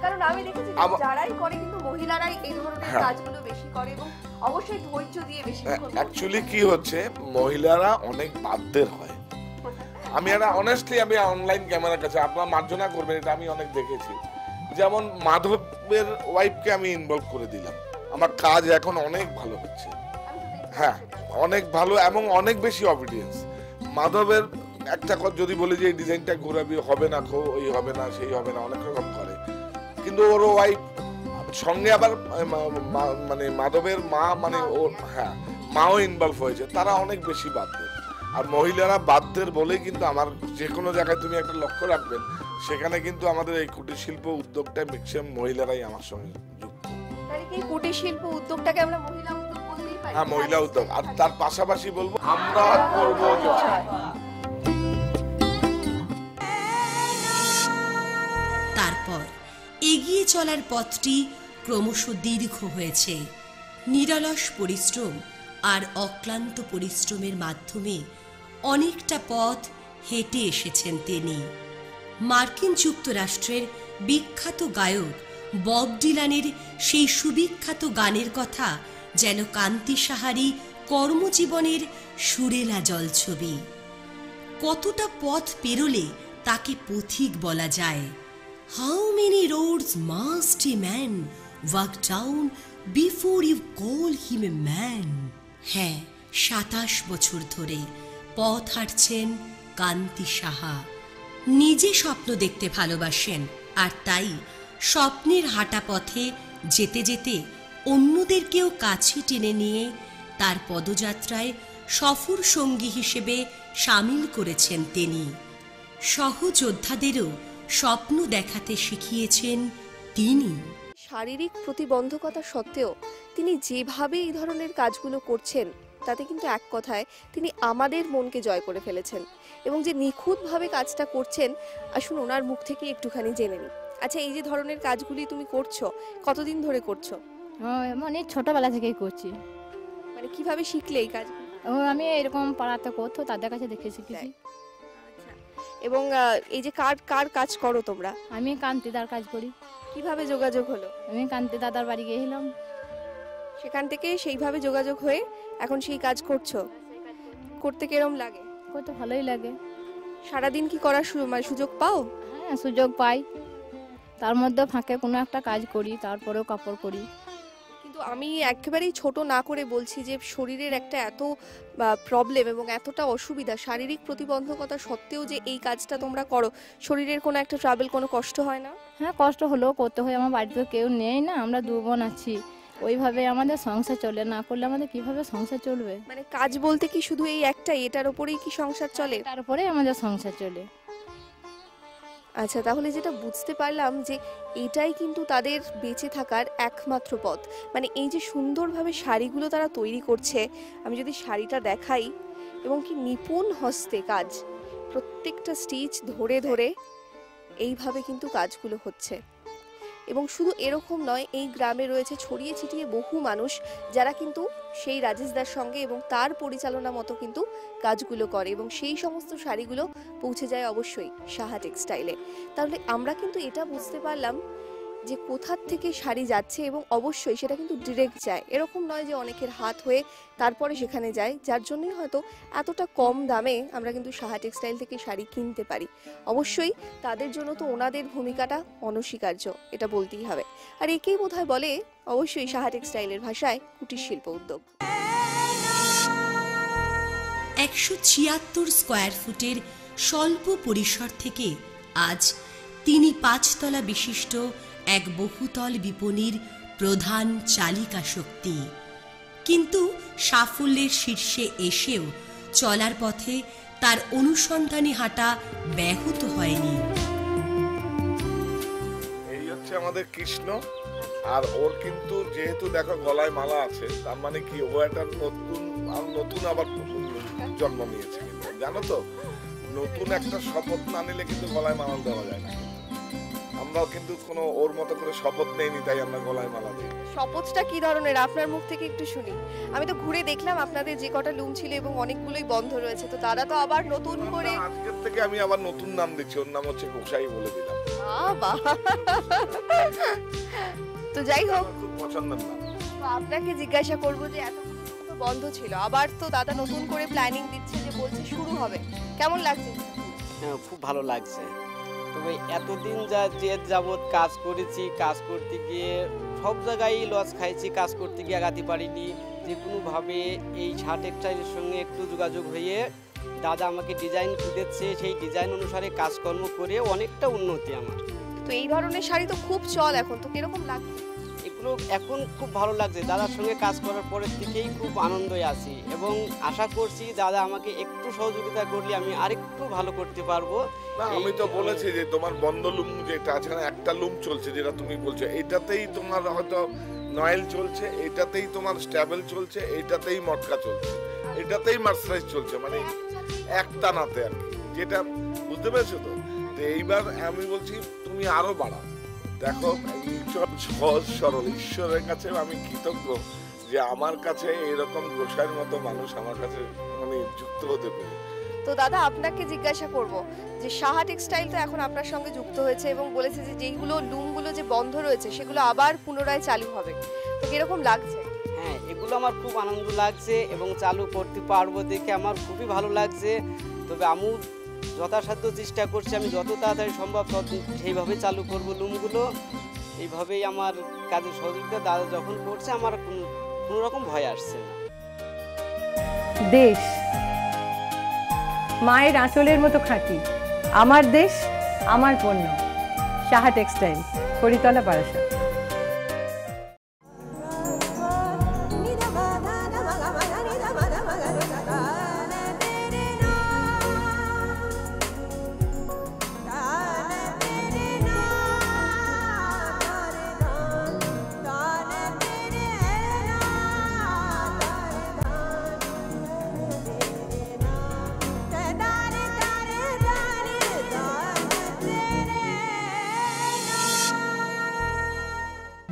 Speaker 1: কারণ আমি দেখেছি যারাই করে কিন্তু মহিলারাই এই ধরনের কাজগুলো বেশি করে এবং অবশ্যই ধৈর্য দিয়ে বেশি।
Speaker 5: অ্যাকচুয়ালি কি হচ্ছে, মহিলারা অনেক বাধ্যের হয়। আমি একটা অনেস্টলি, আমি অনলাইন ক্যামেরার কাছে, আপনারা মার্জনা করবেন, এটা আমি অনেক দেখেছি। যেমন মাধবের ওয়াইফকে আমি ইনভলভ করে দিলাম, আমার কাজ এখন অনেক ভালো হচ্ছে। হ্যাঁ, অনেক ভালো এবং অনেক বেশি অবিডিয়েন্স। মাধবের একটা কথা যদি বলি যে এই ডিজাইনটা ঘোরাবি, হবে না, ওই হবে না, সেই হবে না, অনেক রকম করে, কিন্তু ওর ওয়াইফ সঙ্গে আবার মানে মাধবের মা, মানে ও, হ্যাঁ, মাও ইনভলভ হয়েছে, তারা অনেক বেশি বাধ্যের। আর মহিলারা বাধ্যের বলে কিন্তু আমার যে কোনো জায়গায় তুমি একটা লক্ষ্য রাখবেন, সেখানে কিন্তু আমাদের এই কুটির শিল্প উদ্যোগটা ম্যাক্সিমাম মহিলারাই আমার সঙ্গে যুক্ত।
Speaker 1: এই কুটির শিল্প উদ্যোগটাকে আমরা মহিলা উদ্যোগ বলতেই পারি।
Speaker 5: হ্যাঁ, মহিলা উদ্যোগ। আর তার পাশাপাশি বলবো আমরা করবো জয়।
Speaker 4: তারপর এগিয়ে চলার পথটি ক্রমশ দীর্ঘ হয়েছে। নিরলস পরিশ্রম আর অক্লান্ত পরিশ্রমের মাধ্যমে অনেকটা পথ হেঁটে এসেছেন তিনি। মার্কিন যুক্তরাষ্ট্রের বিখ্যাত গায়ক বব ডিলানের সেই সুবিখ্যাত গানের কথা যেন কান্তি সাহারই কর্মজীবনের সুরেলা জলছবি। কতটা পথ পেরোলে তাকে পথিক বলা যায়? How many roads must a man walk down before you call him a man? হ্যাঁ, 27 বছর ধরে পথ হাঁটছেন কান্তি সাহা। নিজে স্বপ্ন দেখতে ভালোবাসেন, আর তাই স্বপ্নের হাঁটা পথে যেতে যেতে অন্যদেরকেও কাছে টেনে নিয়ে তার পদযাত্রায় সফর সঙ্গী হিসেবে সামিল করেছেন তিনি। সহযোদ্ধাদেরও স্বপ্ন দেখাতে শিখিয়েছেন তিনি।
Speaker 1: শারীরিক প্রতিবন্ধকতা সত্ত্বেও তিনি যেভাবে এই ধরনের কাজগুলো করছেন, তাতে কিন্তু এক কথায় তিনি আমাদের মনকে জয় করে ফেলেছেন, এবং যে নিখুঁতভাবে কাজটা করছেন, আসুন ওনার মুখ থেকে একটুখানি জেনে নিই। আচ্ছা, এই যে ধরনের কাজগুলি তুমি করছো, কতদিন ধরে করছো?
Speaker 6: মানে ছোটবেলা থেকেই করছি।
Speaker 1: মানে কিভাবে শিখলে এই কাজগুলো?
Speaker 6: আমি এরকম পাড়াতে করতো, তাদের কাছে দেখে শিখেছি।
Speaker 1: আচ্ছা, এবং এই যে কার কাজ করো তোমরা?
Speaker 6: আমি কান্তিদার কাজ করি।
Speaker 1: কিভাবে যোগাযোগ হলো?
Speaker 6: আমি কান্তি দাদার বাড়ি গিয়েছিলাম,
Speaker 1: সেখান থেকে সেইভাবে যোগাযোগ হয়ে এখন সেই কাজ করছো। করতে কিরম লাগে?
Speaker 6: করতে ভালোই লাগে।
Speaker 1: সারাদিন কি করার সুযোগ পাও?
Speaker 6: হ্যাঁ, সুযোগ পাই। তার মধ্যে ফাঁকে কোনো একটা কাজ করি, তারপরেও কাপড় করি।
Speaker 1: কিন্তু আমি একেবারেই ছোট না করে বলছি যে শরীরের একটা এত প্রবলেম এবং এতটা অসুবিধা, শারীরিক প্রতিবন্ধকতা সত্ত্বেও যে এই কাজটা তোমরা করো, শরীরের কোনো একটা ট্রাভেল, কোনো কষ্ট হয় না?
Speaker 6: হ্যাঁ, কষ্ট হলেও করতে হয়। আমার বাড়িতে কেউ নেই না, আমরা 2 বোন আছি। ওইভাবে আমাদের সংসার চলে, না করলে আমাদের কিভাবে সংসার চলবে?
Speaker 1: মানে কাজ বলতে কি শুধু এই একটাই, এটার উপরেই কি সংসার চলে?
Speaker 6: তারপরে আমাদের সংসার চলে।
Speaker 1: আচ্ছা, তাহলে যেটা বুঝতে পারলাম যে এটাই কিন্তু তাদের বেঁচে থাকার একমাত্র পথ। মানে এই যে সুন্দরভাবে শাড়িগুলো তারা তৈরি করছে, আমি যদি শাড়িটা দেখাই, এবং কি নিপুণ হস্তে কাজ, প্রত্যেকটা স্টিচ ধরে ধরে এইভাবে কিন্তু কাজগুলো হচ্ছে। এবং শুধু এরকম নয়, এই গ্রামে রয়েছে ছড়িয়ে ছিটিয়ে বহু মানুষ যারা কিন্তু সেই রাজেশদার সঙ্গে এবং তার পরিচালনা মতো কিন্তু কাজগুলো করে, এবং সেই সমস্ত শাড়িগুলো পৌঁছে যায় অবশ্যই সাহা টেক্সটাইলে। তাহলে আমরা কিন্তু এটা বুঝতে পারলাম যে কোথার থেকে শাড়ি যাচ্ছে, এবং অবশ্যই সেটা কিন্তু ডিরেক্ট যায়, এরকম নয় যে অনেকের হাত হয়ে তারপরে সেখানে যায়, যার জন্যই হয়তো এতটা কম দামে আমরা কিন্তু সাহা টেক্সটাইল থেকে শাড়ি কিনতে পারি। অবশ্যই তাদের জন্য তো ওনাদের ভূমিকাটা অনস্বীকার্য, এটা বলতেই হবে। আর একেই বোধহয় বলে অবশ্যই সাহা টেক্সটাইলের ভাষায় কুটির শিল্প উদ্যোগ।
Speaker 4: 176 স্কয়ার ফুটের স্বল্প পরিসর থেকে আজ তিনি 5 তলা বিশিষ্ট এক বহুতল বিপণীর প্রধান চালিকা শক্তি। কিন্তু সাফল্যের শীর্ষে এসেও চলার পথে তার অনুসন্ধানী হাঁটা ব্যাহত হয়নি।
Speaker 5: এই হচ্ছে আমাদের কৃষ্ণ, আর ওর কিন্তু যেহেতু দেখো গলায় মালা আছে, তার মানে কি ও একটা নতুন আবার জন্ম নিয়েছে। কিন্তু জানো তো, নতুন একটা শপথ না নিলে কিন্তু গলায় মালা দেওয়া যায় না। আমরাও কিন্তু কোনো ওর মতো করে শপথ নেইনি, তাই আমরা গলায় মালা দিই।
Speaker 1: শপথটা কি ধরনের আপনার মুখ থেকে একটু শুনি। আমি তো ঘুরে দেখলাম আপনাদের যে কটা লুম ছিল এবং অনেকগুলোই বন্ধ রয়েছে, তো তারা তো আবার নতুন করে,
Speaker 5: আজকের থেকে আমি আবার নতুন নাম দিচ্ছি, ওর নাম হচ্ছে গোসাই বলে দিলাম।
Speaker 1: তো যাই হোক,
Speaker 5: খুব পছন্দের নাম।
Speaker 1: তো আপনাকে জিজ্ঞাসা করবো যে এত বন্ধ ছিল, আবার তো দাদা নতুন করে প্ল্যানিং দিচ্ছে, যে বলছে শুরু হবে, কেমন লাগছে?
Speaker 7: হ্যাঁ, খুব ভালো লাগছে। তবে এতদিন যে যাবৎ কাজ করেছি, কাজ করতে গিয়ে সব জায়গায় লস খাইছি, কাজ করতে গিয়ে আগাতে পারিনি। যে কোনোভাবে এই সাহা টেক্সটাইলের সঙ্গে একটু যোগাযোগ হয়ে দাদা আমাকে ডিজাইন দিচ্ছে, সেই ডিজাইন অনুসারে কাজকর্ম করে অনেকটা উন্নতি আমার।
Speaker 1: তো এই ধরনের শাড়ি তো খুব চল এখন, তো কিরকম লাগছে?
Speaker 7: এগুলো এখন খুব ভালো লাগছে। দাদার সঙ্গে কাজ করার পরের থেকেই খুব আনন্দই আছি, এবং আশা করছি দাদা আমাকে একটু সহযোগিতা করলে আমি আরেকটু ভালো করতে পারবো।
Speaker 5: না, আমি তো বলেছি যে তোমার বন্ধ লুম যেটা আছে না, একটা লুম চলছে যেটা তুমি বলছো, এইটাতেই তোমার হয়তো নয়েল চলছে, এইটাতেই তোমার স্ট্যাবেল চলছে, এইটাতেই মটকা চলছে, এটাতেই মার্সারাইজ চলছে, মানে একটা নাতে আর কি, যেটা বুঝতে পেরেছো তো। এইবার আমি বলছি তুমি আরো বাড়াও। দেখো, সহজ সরল ঈশ্বরের কাছে আমি কৃতজ্ঞ যে আমার কাছে এরকম গোসাইয়ের মতো মানুষ আমার কাছে মানে যুক্ত হতে পারে।
Speaker 1: তো দাদা আপনাকে জিজ্ঞাসা করব যে সাহা টেক্সটাইল তো এখন আপনার সঙ্গে যুক্ত হয়েছে এবং বলেছে যে যেগুলো লুমগুলো যে বন্ধ রয়েছে সেগুলো আবার পুনরায় চালু হবে, তো কিরকম লাগছে?
Speaker 7: হ্যাঁ, এগুলো আমার খুব আনন্দ লাগছে এবং চালু করতে পারবো দেখে আমার খুবই ভালো লাগছে। তবে আমি যথাসাধ্য চেষ্টা করছি, আমি যত তাড়াতাড়ি সম্ভব সেইভাবে চালু করব লুমগুলো। এইভাবেই আমার কাজের সহযোগিতা দাদা যখন করছে আমার কোনো রকম ভয় আসছে না।
Speaker 8: দেশ মায়ের আঁচলের মতো খাঁটি, আমার দেশ আমার পণ্য। সাহা টেক্সটাইল, করিতলা, বারাসাত।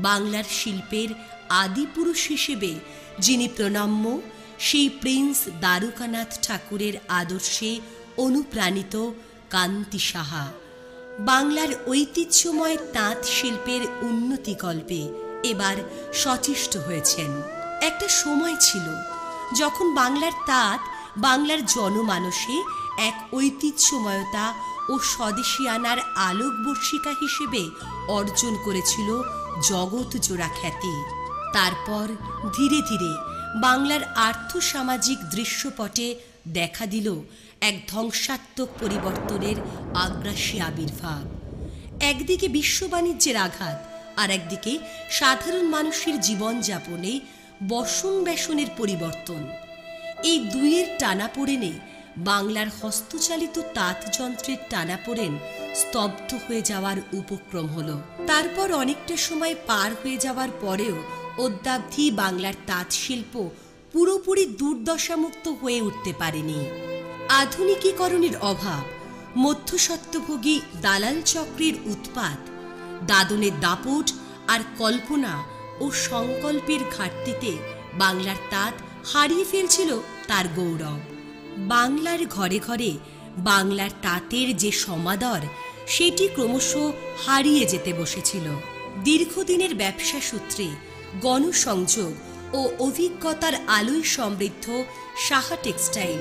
Speaker 4: বাংলার শিল্পের আদিপুরুষ হিসেবে যিনি প্রণম্য, সেই প্রিন্স দ্বারকানাথ ঠাকুরের আদর্শে অনুপ্রাণিত কান্তি সাহা বাংলার ঐতিহ্যময় তাঁত শিল্পের উন্নতিকল্পে এবার সচেষ্ট হয়েছেন। একটা সময় ছিল যখন বাংলার তাঁত বাংলার জনমানসে এক ঐতিহ্যময়তা ও স্বদেশিয়ানার আলোকবর্ষিকা হিসেবে অর্জন করেছিল জগৎ জোড়া খ্যাতি। তারপর ধীরে ধীরে বাংলার আর্থসামাজিক দৃশ্যপটে দেখা দিল এক ধ্বংসাত্মক পরিবর্তনের আগ্রাসী আবির্ভাব। একদিকে বিশ্ব বাণিজ্যের আঘাত, আর একদিকে সাধারণ মানুষের জীবনযাপনে বসন ব্যাসনের পরিবর্তন। এই দুইয়ের টানাপোড়েনে বাংলার হস্তচালিত তাঁত যন্ত্রের টানাপোড়েন স্তব্ধ হয়ে যাওয়ার উপক্রম হলো। তারপর অনেকটা সময় পার হয়ে যাওয়ার পরেও অদ্যাবধি বাংলার তাঁত শিল্প পুরোপুরি দুর্দশামুক্ত হয়ে উঠতে পারেনি। আধুনিকীকরণের অভাব, মধ্যস্বত্বভোগী দালাল চক্রের উৎপাত, দাদনের দাপট আর কল্পনা ও সংকল্পের ঘাটতিতে বাংলার তাঁত হারিয়ে ফেলছিল তার গৌরব। বাংলার ঘরে ঘরে বাংলার তাঁতের যে সমাদর, সেটি ক্রমশ হারিয়ে যেতে বসেছিল। দীর্ঘদিনের ব্যবসা সূত্রে গণসংযোগ ও অভিজ্ঞতার আলোয় সমৃদ্ধ সাহা টেক্সটাইল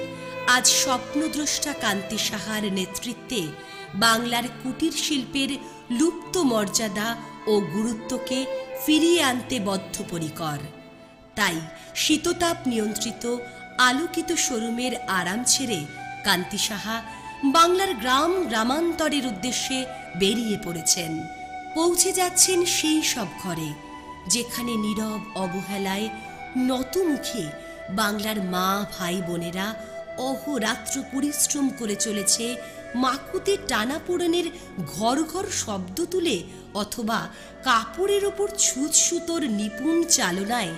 Speaker 4: আজ স্বপ্নদ্রষ্টা কান্তি সাহার নেতৃত্বে বাংলার কুটির শিল্পের লুপ্ত মর্যাদা ও গুরুত্বকে ফিরিয়ে আনতে বদ্ধপরিকর। তাই শীততাপ নিয়ন্ত্রিত আলোকিত শোরুমের আরাম ছেড়ে কান্তি সাহা বাংলার গ্রাম গ্রামান্তরের উদ্দেশ্যে বেরিয়ে পড়েছেন। পৌঁছে যাচ্ছেন সেই সব ঘরে যেখানে নীরব অবহেলায় নতমুখে বাংলার মা ভাই বোনেরা অহোরাত্র পরিশ্রম করে চলেছে মাকুতে টানাপোড়েনের ঘর ঘর শব্দ তুলে, অথবা কাপড়ের ওপর ছুঁচ সুতোর নিপুণ চালনায়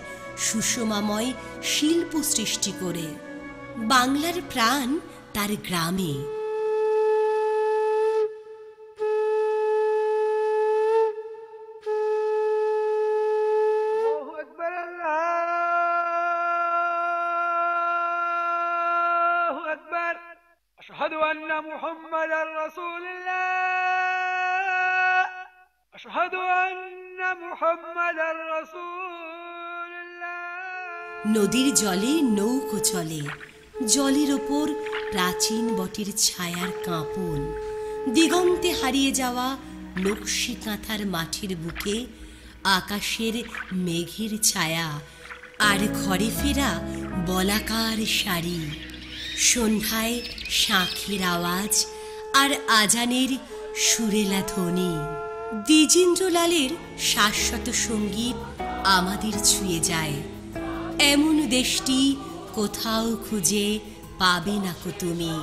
Speaker 4: সুষমাময় শিল্প সৃষ্টি করে। বাংলার প্রাণ তার গ্রামে।
Speaker 9: أشهد أن محمدا رسول الله أشهد أن محمدا رسول الله।
Speaker 4: নদীর জলে নৌকো চলে, জলের ওপর প্রাচীন বটের ছায়ার কাঁপন, দিগন্তে হারিয়ে যাওয়া নকশি কাঁথার মাঠের বুকে আকাশের মেঘের ছায়া, আর ঘরে ফেরা বলাকার শাড়ি। সন্ধ্যায় শাঁখের আওয়াজ আর আজানের সুরেলা ধ্বনি। দ্বিজেন্দ্রলালের শাশ্বত সঙ্গীত আমাদের ছুঁয়ে যায়। এমন দেশটি কোথাও খুঁজে পাবে না কো তুমি,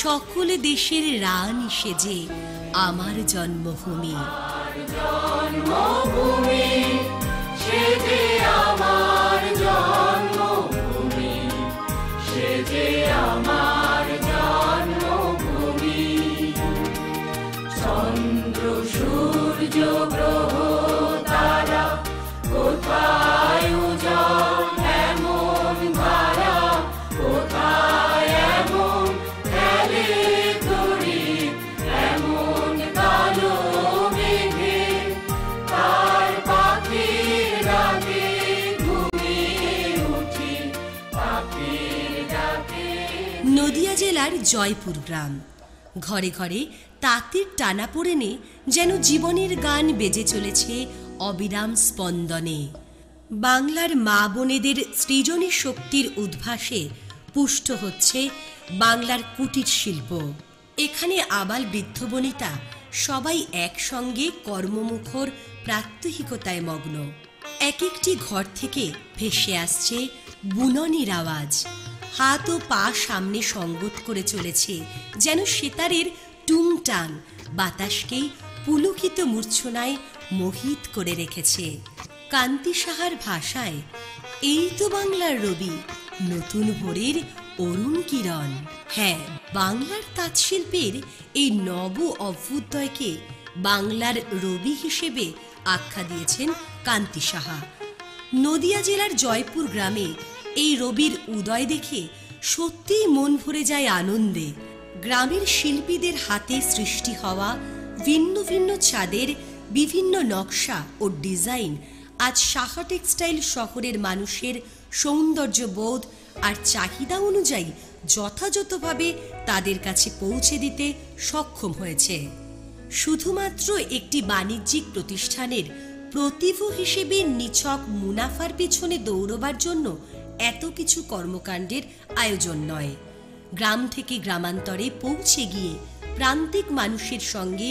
Speaker 4: সকল দেশের রানী সেজে আমার জন্মভূমি। জন্মভূমি সেজে আমার জন্মভূমি, সেজে আমার জন্মভূমি। চন্দ্র সূর্য গ্রহ তারা কোথায় উজাড়
Speaker 10: জেলার জয়পুর গ্রাম। ঘরে ঘরে তাঁতের টানাপোড়েনে যেন জীবনের গান বেজে চলেছে অবিরাম স্পন্দনে। বাংলার মা বোনেদের সৃজনী শক্তির উদ্ভাসে পুষ্ট হচ্ছে বাংলার কুটির শিল্প। এখানে আবাল বৃদ্ধ বনিতা সবাই একসঙ্গে কর্মমুখর প্রাত্যহিকতায় মগ্ন। এক একটি ঘর থেকে ভেসে আসছে বুননির আওয়াজ। হাত ও পা সামনে সঙ্গত করে চলেছে যেন সেতারের টুংটাং, বাতাসকেই পুলকিত মূর্ছনায় মোহিত করে রেখেছে। কান্তি সাহার ভাষায়, এই তো বাংলার রবি, নতুন ভোরের অরুণ কিরণ। হ্যাঁ, বাংলার তাঁতশিল্পের এই নব অভ্যুদয়কে বাংলার রবি হিসেবে আখ্যা দিয়েছেন কান্তি সাহা। নদিয়া জেলার জয়পুর গ্রামে এই রবির উদয় দেখে সত্যিই মন ভরে যায় আনন্দে। গ্রামের শিল্পীদের হাতে সৃষ্টি হওয়া ভিন্ন ভিন্ন ছাদের বিভিন্ন নকশা ও ডিজাইন আজ সাহা টেক্সটাইল শহরের মানুষের সৌন্দর্যবোধ আর চাহিদা অনুযায়ী যথাযথভাবে তাদের কাছে পৌঁছে দিতে সক্ষম হয়েছে। শুধুমাত্র একটি বাণিজ্যিক প্রতিষ্ঠানের প্রতিভু হিসেবে নিছক মুনাফার পেছনে দৌড়বার জন্য এত কিছু কর্মকাণ্ডের আয়োজন নয়। গ্রাম থেকে গ্রামান্তরে পৌঁছে গিয়ে প্রান্তিক মানুষের সঙ্গে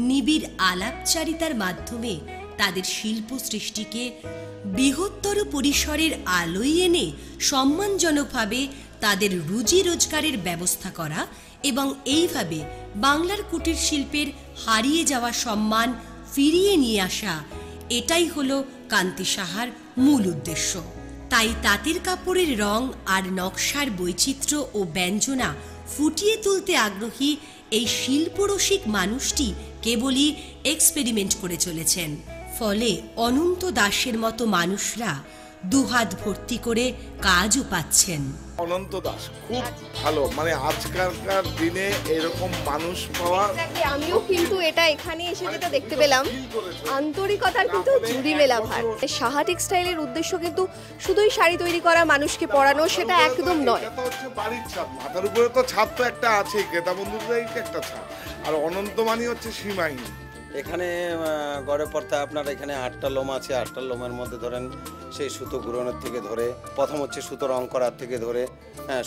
Speaker 10: নিবিড় আলাপচারিতার মাধ্যমে তাদের শিল্প সৃষ্টিকে বৃহত্তর পরিসরের আলোয় এনে সম্মানজনকভাবে তাদের রুজি রোজগারের ব্যবস্থা করা এবং এইভাবে বাংলার কুটির শিল্পের হারিয়ে যাওয়া সম্মান ফিরিয়ে নিয়ে আসা, এটাই হলো কান্তি সাহার মূল উদ্দেশ্য। তাই তাঁতের কাপড়ের রং আর নকশার বৈচিত্র্য ও ব্যঞ্জনা ফুটিয়ে তুলতে আগ্রহী এই শিল্পরসিক মানুষটি কেবলই এক্সপেরিমেন্ট করে চলেছেন। ফলে অনন্ত দাসের মতো মানুষরা দুহাত ভর্তি করে কাজও পাচ্ছেন।
Speaker 5: অনন্ত দাস খুব ভালো, মানে আজকালকার দিনে এরকম মানুষ পাওয়া।
Speaker 1: আমিও কিন্তু এটা এখানে এসে যেটা দেখতে পেলাম, আন্তরিকতার কিন্তু জুড়ি মেলা ভার। সাহা টেক্সটাইলের উদ্দেশ্য কিন্তু শুধুই শাড়ি তৈরি করা, মানুষকে পরানো, সেটা একদম নয়।
Speaker 5: এটা হচ্ছে বাড়ির ছাদ, মাথার উপরে তো ছাদ তো একটা আছেই, ক্রেতা বন্ধুদের একটা ছাদ, আর অনন্ত মানি হচ্ছে সীমাহীন।
Speaker 11: এখানে গড়ে পড়তে আপনার এখানে 8টা লোম আছে। 8টা লোমের মধ্যে ধরেন সেই সুতো ঘুরানোর থেকে ধরে, প্রথম হচ্ছে সুতো রং করার থেকে ধরে,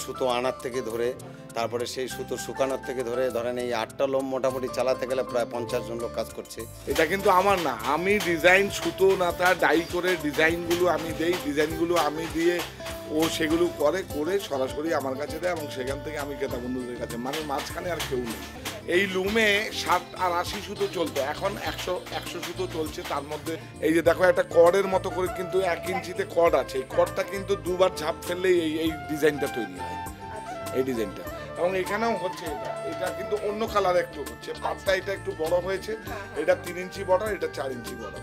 Speaker 11: সুতো আনার থেকে ধরে, তারপরে সেই সুতো শুকানোর থেকে ধরে, ধরেন এই 8টা লোম মোটামুটি চালাতে গেলে প্রায় 50 জন লোক কাজ করছে।
Speaker 5: এটা কিন্তু আমার না, আমি ডিজাইন সুতো নাতা ডাই করে ডিজাইনগুলো আমি দেই, ডিজাইনগুলো আমি দিয়ে ও সেগুলো করে সরাসরি আমার কাছে দেয় এবং সেখান থেকে আমি ক্রেতা বন্ধুদের কাছে, মানে মাঝখানে আর কেউ নেই। এই লুমে 60 আর 80 সুতো চলতো, এখন 100 সুতো চলছে। তার মধ্যে এই যে দেখো একটা কর্ডের মতো করে কিন্তু 1 ইঞ্চিতে কর্ড আছে, এই কর্ডটা কিন্তু দুবার ঝাপ ফেললেই এই ডিজাইনটা তৈরি হয়, এই ডিজাইনটা। এবং এখানেও হচ্ছে এটা কিন্তু অন্য কালার একটু হচ্ছে, পাটটা এটা একটু বড় হয়েছে, এটা 3 ইঞ্চি বর্ডার, এটা 4 ইঞ্চি বর্ডার,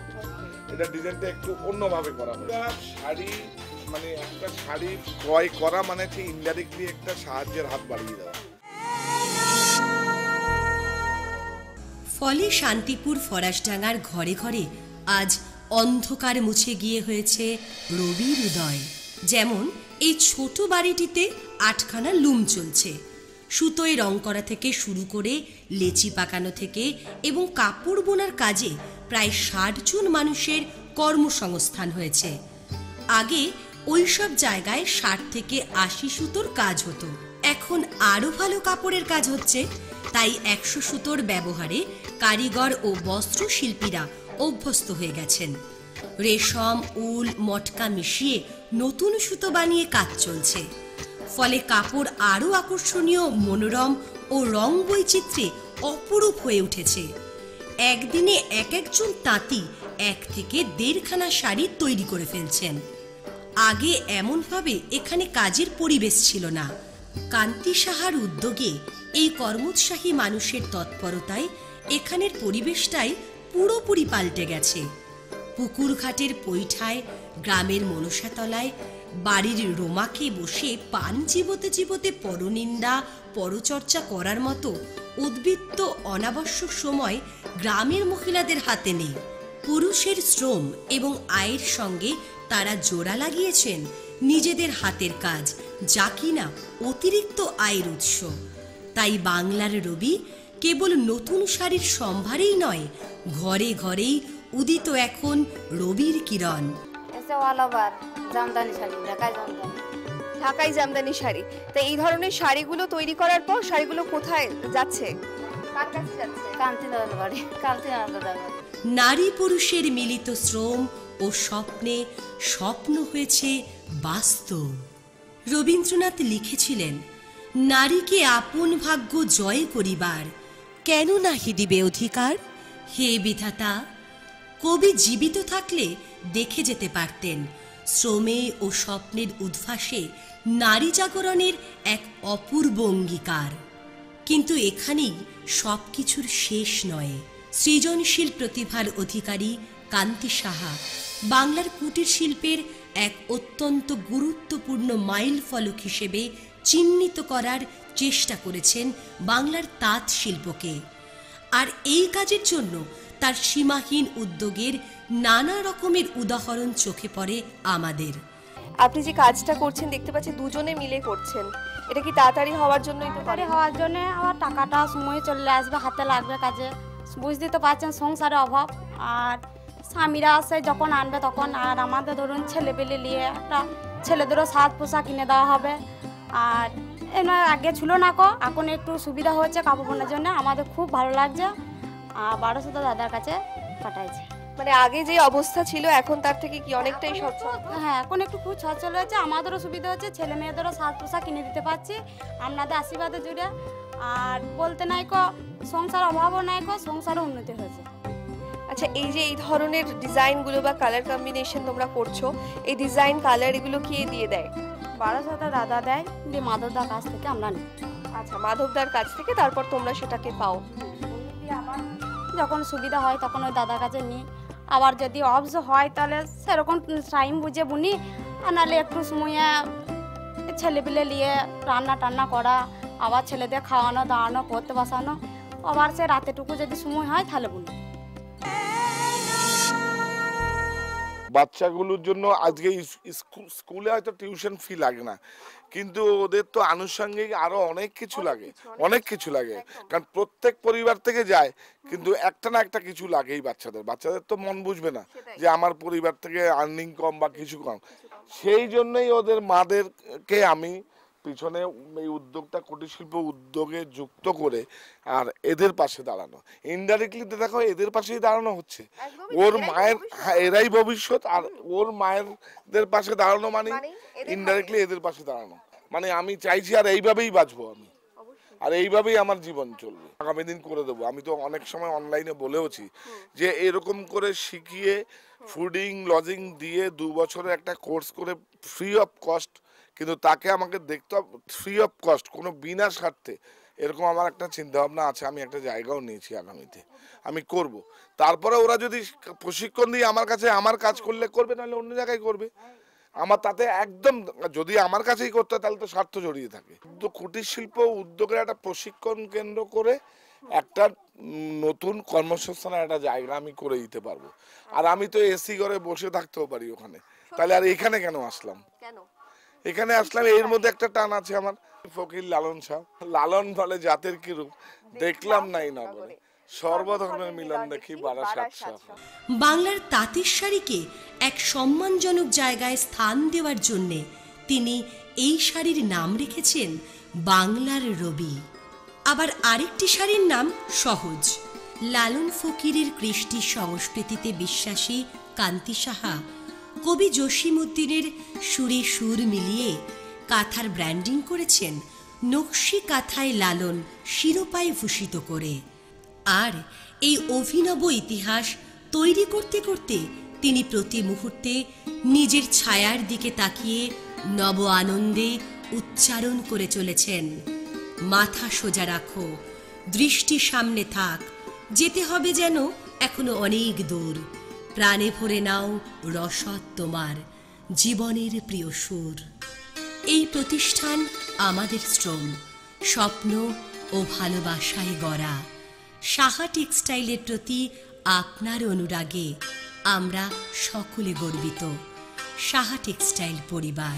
Speaker 5: এটা ডিজাইনটা একটু অন্যভাবে করা হয়েছে। শাড়ি মানে একটা শাড়ি ক্রয় করা মানে হচ্ছে ইনডাইরেক্টলি একটা সাহায্যের হাত বাড়িয়ে দেওয়া।
Speaker 10: ফলে শান্তিপুর ফরাসডাঙ্গার ঘরে ঘরে আজ অন্ধকার মুছে গিয়ে হয়েছে রবির উদয়। যেমন এই ছোট বাড়িটিতে 8খানা লুম চলছে। সুতোয় রং করা থেকে শুরু করে লেচি পাকানো থেকে এবং কাপড় বোনার কাজে প্রায় 60 জন মানুষের কর্মসংস্থান হয়েছে। আগে ওইসব জায়গায় 60 থেকে 80 সুতোর কাজ হতো, এখন আরো ভালো কাপড়ের কাজ হচ্ছে। তাই 100 সুতোর ব্যবহারে কারিগর ও বস্ত্র শিল্পীরা অভ্যস্ত হয়ে গেছেন। রেশম, উল, মটকা মিশিয়ে নতুন সুতো বানিয়ে কাজ চলছে। ফলে কাপড় আরো আকর্ষণীয়, মনোরম ও রং বৈচিত্র্যে অপরূপ হয়ে উঠেছে। একদিনে একজন তাঁতি 1 থেকে 1.5খানা শাড়ি তৈরি করে ফেলছেন। আগে এমনভাবে এখানে কাজের পরিবেশ ছিল না। কান্তি সাহার উদ্যোগে এই কর্মোৎসাহী মানুষের তৎপরতায় এখানের পরিবেশটাই পুরোপুরি পাল্টে গেছে। পুকুর ঘাটের পৈঠায়, গ্রামের মনসাতলায়, বাড়ির রোমাকে বসে পান চিবোতে চিবোতে পরনিন্দা, পরচর্চা করার মতো উদ্বৃত্ত অনাবশ্যক সময় গ্রামের মহিলাদের হাতে নেই। পুরুষের শ্রম এবং আয়ের সঙ্গে তারা জোড়া লাগিয়েছেন নিজেদের হাতের কাজ, যা কিনা অতিরিক্ত আয়ের উৎস। তাই বাংলার রবি কেবল নতুন শাড়ির সম্ভারেই নয়, ঘরে ঘরেই উদিত এখন রবির কিরণ।
Speaker 1: ঢাকাই জামদানি শাড়ি। তো এই ধরনের শাড়িগুলো তৈরি করার পর শাড়িগুলো কোথায় যাচ্ছে, কার কাছে যাচ্ছে?
Speaker 6: কান্তিনাথ বাড়ি, কান্তিনাথ বাড়ি।
Speaker 10: নারী পুরুষের মিলিত শ্রম ও স্বপ্নে স্বপ্ন হয়েছে বাস্তব। রবীন্দ্রনাথ লিখেছিলেন, নারীকে আপন ভাগ্য জয় করিবার কেন নাহি দিবে অধিকার? হে বিধাতা, কবি জীবিত থাকলে দেখে যেতে পারতেন শ্রমে ও স্বপ্নের উদ্ভাসে নারী জাগরণের এক অপূর্ব অঙ্গীকার। কিন্তু এখানেই সবকিছুর শেষ নয়। সৃজনশীল প্রতিভার অধিকারী কান্তি সাহা বাংলার কুটির শিল্পের এক অত্যন্ত গুরুত্বপূর্ণ মাইল ফলক হিসেবে চিহ্নিত করার চেষ্টা করেছেন বাংলার তাঁত শিল্পকে। আর এই কাজের জন্য তার সীমাহীন উদ্যোগের নানা রকমের উদাহরণ চোখে পড়ে আমাদের।
Speaker 1: আপনি যে কাজটা করছেন দেখতে পাচ্ছি দুজনে মিলে করছেন, এটা কি তাড়াতাড়ি হওয়ার জন্যই তো?
Speaker 12: তাড়াতাড়ি হওয়ার জন্য, আবার টাকাটা সময় চলে আসবে, হাতে লাগবে কাজে। বুঝতে তো পারছেন সংসারের অভাব, আর স্বামীরা আসে যখন আনবে তখন, আর আমাদের ধরুন ছেলেপেলে নিয়ে একটা ছেলেদেরও সাজ পোশাক কিনে দেওয়া হবে। আর আগে ছিল না এখন একটু সুবিধা হচ্ছে কাপড় বোনার জন্য, আমাদের খুব ভালো লাগছে। আর 1200 দাদার কাছে পাঠাইছে।
Speaker 1: মানে আগে যে অবস্থা ছিল এখন তার থেকে কি অনেকটাই সচ্ছল?
Speaker 12: হ্যাঁ, এখন একটু খুব সচ্ছল হয়েছে, আমাদেরও সুবিধা হচ্ছে, ছেলে মেয়েদেরও সাজ পোশাক কিনে দিতে পারছি আপনাদের আশীর্বাদে জুড়ে। আর বলতে নাই সংসার অভাবও নাই, সংসারও উন্নতি হয়েছে।
Speaker 1: আচ্ছা, এই যে এই ধরনের ডিজাইনগুলো বা কালার কম্বিনেশন তোমরা করছো, এই ডিজাইন কালার এগুলো কে দিয়ে দেয়?
Speaker 12: 1200 দাদা দেয়, দিয়ে মাধবদার কাছ থেকে আমরা নিই।
Speaker 1: আচ্ছা, মাধবদার কাছ থেকে তারপর তোমরা সেটাকে পাও।
Speaker 12: আবার যখন সুবিধা হয় তখন ওই দাদার কাছে নিই। আবার যদি অবস হয় তাহলে সেরকম টাইম বুঝে বুনি, আর নাহলে একটু সময়ে ছেলেপিলে নিয়ে রান্না টান্না করা, আবার ছেলেদের খাওয়ানো দাওয়ানো পড়তে বসানো, আবার সে রাতেটুকু যদি সময় হয় তাহলে বুনি।
Speaker 5: বাচ্চাগুলোর জন্য আজকে স্কুলে হয়তো টিউশন ফি লাগে না, কিন্তু ওদের তো আনুষঙ্গিক আরো অনেক কিছু লাগে, কারণ প্রত্যেক পরিবার থেকে যায়, কিন্তু একটা না একটা কিছু লাগেই বাচ্চাদের তো মন বুঝবে না যে আমার পরিবার থেকে আর্নিং কম বা কিছু কম। সেই জন্যই ওদের মাদেরকে আমি পিছনে এই উদ্যোগটা কুটির শিল্প উদ্যোগে যুক্ত করে আর এদের পাশে দাঁড়ানো, ইনডাইরেক্টলি দেখো এদের পাশেই দাঁড়ানো হচ্ছে। ওর মায়ের, এরাই ভবিষ্যৎ, আর ওর মায়েরদের পাশে দাঁড়ানো মানে ইনডাইরেক্টলি এদের পাশে দাঁড়ানো। মানে আমি চাইছি আর এইভাবেই বাঁচবো আমি, আর এইভাবেই আমার জীবন চলবে, আগামী দিন করে দেবো। আমি তো অনেক সময় অনলাইনে বলেওছি যে এরকম করে শিখিয়ে ফুডিং লজিং দিয়ে 2 বছরের একটা কোর্স করে ফ্রি অফ কস্ট, কিন্তু তাকে আমাকে দেখতে হবে ফ্রি অফ কস্ট, কোনো বিনা স্বার্থে। এরকম আমার একটা চিন্তা ভাবনা আছে, আমি একটা জায়গাও নিয়েছি, আগামীতে আমি করব। তারপরে ওরা যদি প্রশিক্ষণ দিয়ে আমার কাছে আমার কাজ করলে করবে, নাহলে অন্য জায়গায় করবে। আমার তাতে একদম, যদি আমার কাছেই করতে হয় তাহলে তো স্বার্থ জড়িয়ে থাকে। তো কুটির শিল্প উদ্যোগের একটা প্রশিক্ষণ কেন্দ্র করে একটা নতুন কর্মসংস্থানের একটা জায়গা আমি করে দিতে পারবো। আর আমি তো এসি ঘরে বসে থাকতেও পারি ওখানে, তাহলে আর এখানে কেন আসলাম? এখানে আসলাম, এর মধ্যে একটা টান আছে আমার। ফকির লালন শাহ, লালন বলে জাতের কি রূপ, দেখলাম নাই নগরে, সর্বধর্মের মিলন দেখি 1200।
Speaker 10: বাংলার তাঁতের শাড়িকে এক সম্মানজনক জায়গায় স্থান দেওয়ার জন্যে তিনি এই শাড়ির নাম রেখেছেন বাংলার রবি। আবার আরেকটি শাড়ির নাম সহজ। লালন ফকিরের কৃষ্টি সংস্কৃতিতে বিশ্বাসী কান্তি সাহা কবি জসীমউদ্দিনের সুরে সুর মিলিয়ে কাঁথার ব্র্যান্ডিং করেছেন নকশি কাঁথায় লালন শিরোপায় ভূষিত করে। আর এই অভিনব ইতিহাস তৈরি করতে করতে তিনি প্রতি মুহূর্তে নিজের ছায়ার দিকে তাকিয়ে নব আনন্দে উচ্চারণ করে চলেছেন, মাথা সোজা রাখো, দৃষ্টি সামনে থাক, যেতে হবে যেন এখনো অনেক দূর, প্রাণে ভরে নাও রসদ তোমার, জীবনের প্রিয় সুর। এই প্রতিষ্ঠান আমাদের শ্রম, স্বপ্ন ও ভালোবাসায় গড়া। সাহা টেক্সটাইলের প্রতি আপনার অনুরাগে আমরা সকলে গর্বিত। সাহা টেক্সটাইল পরিবার।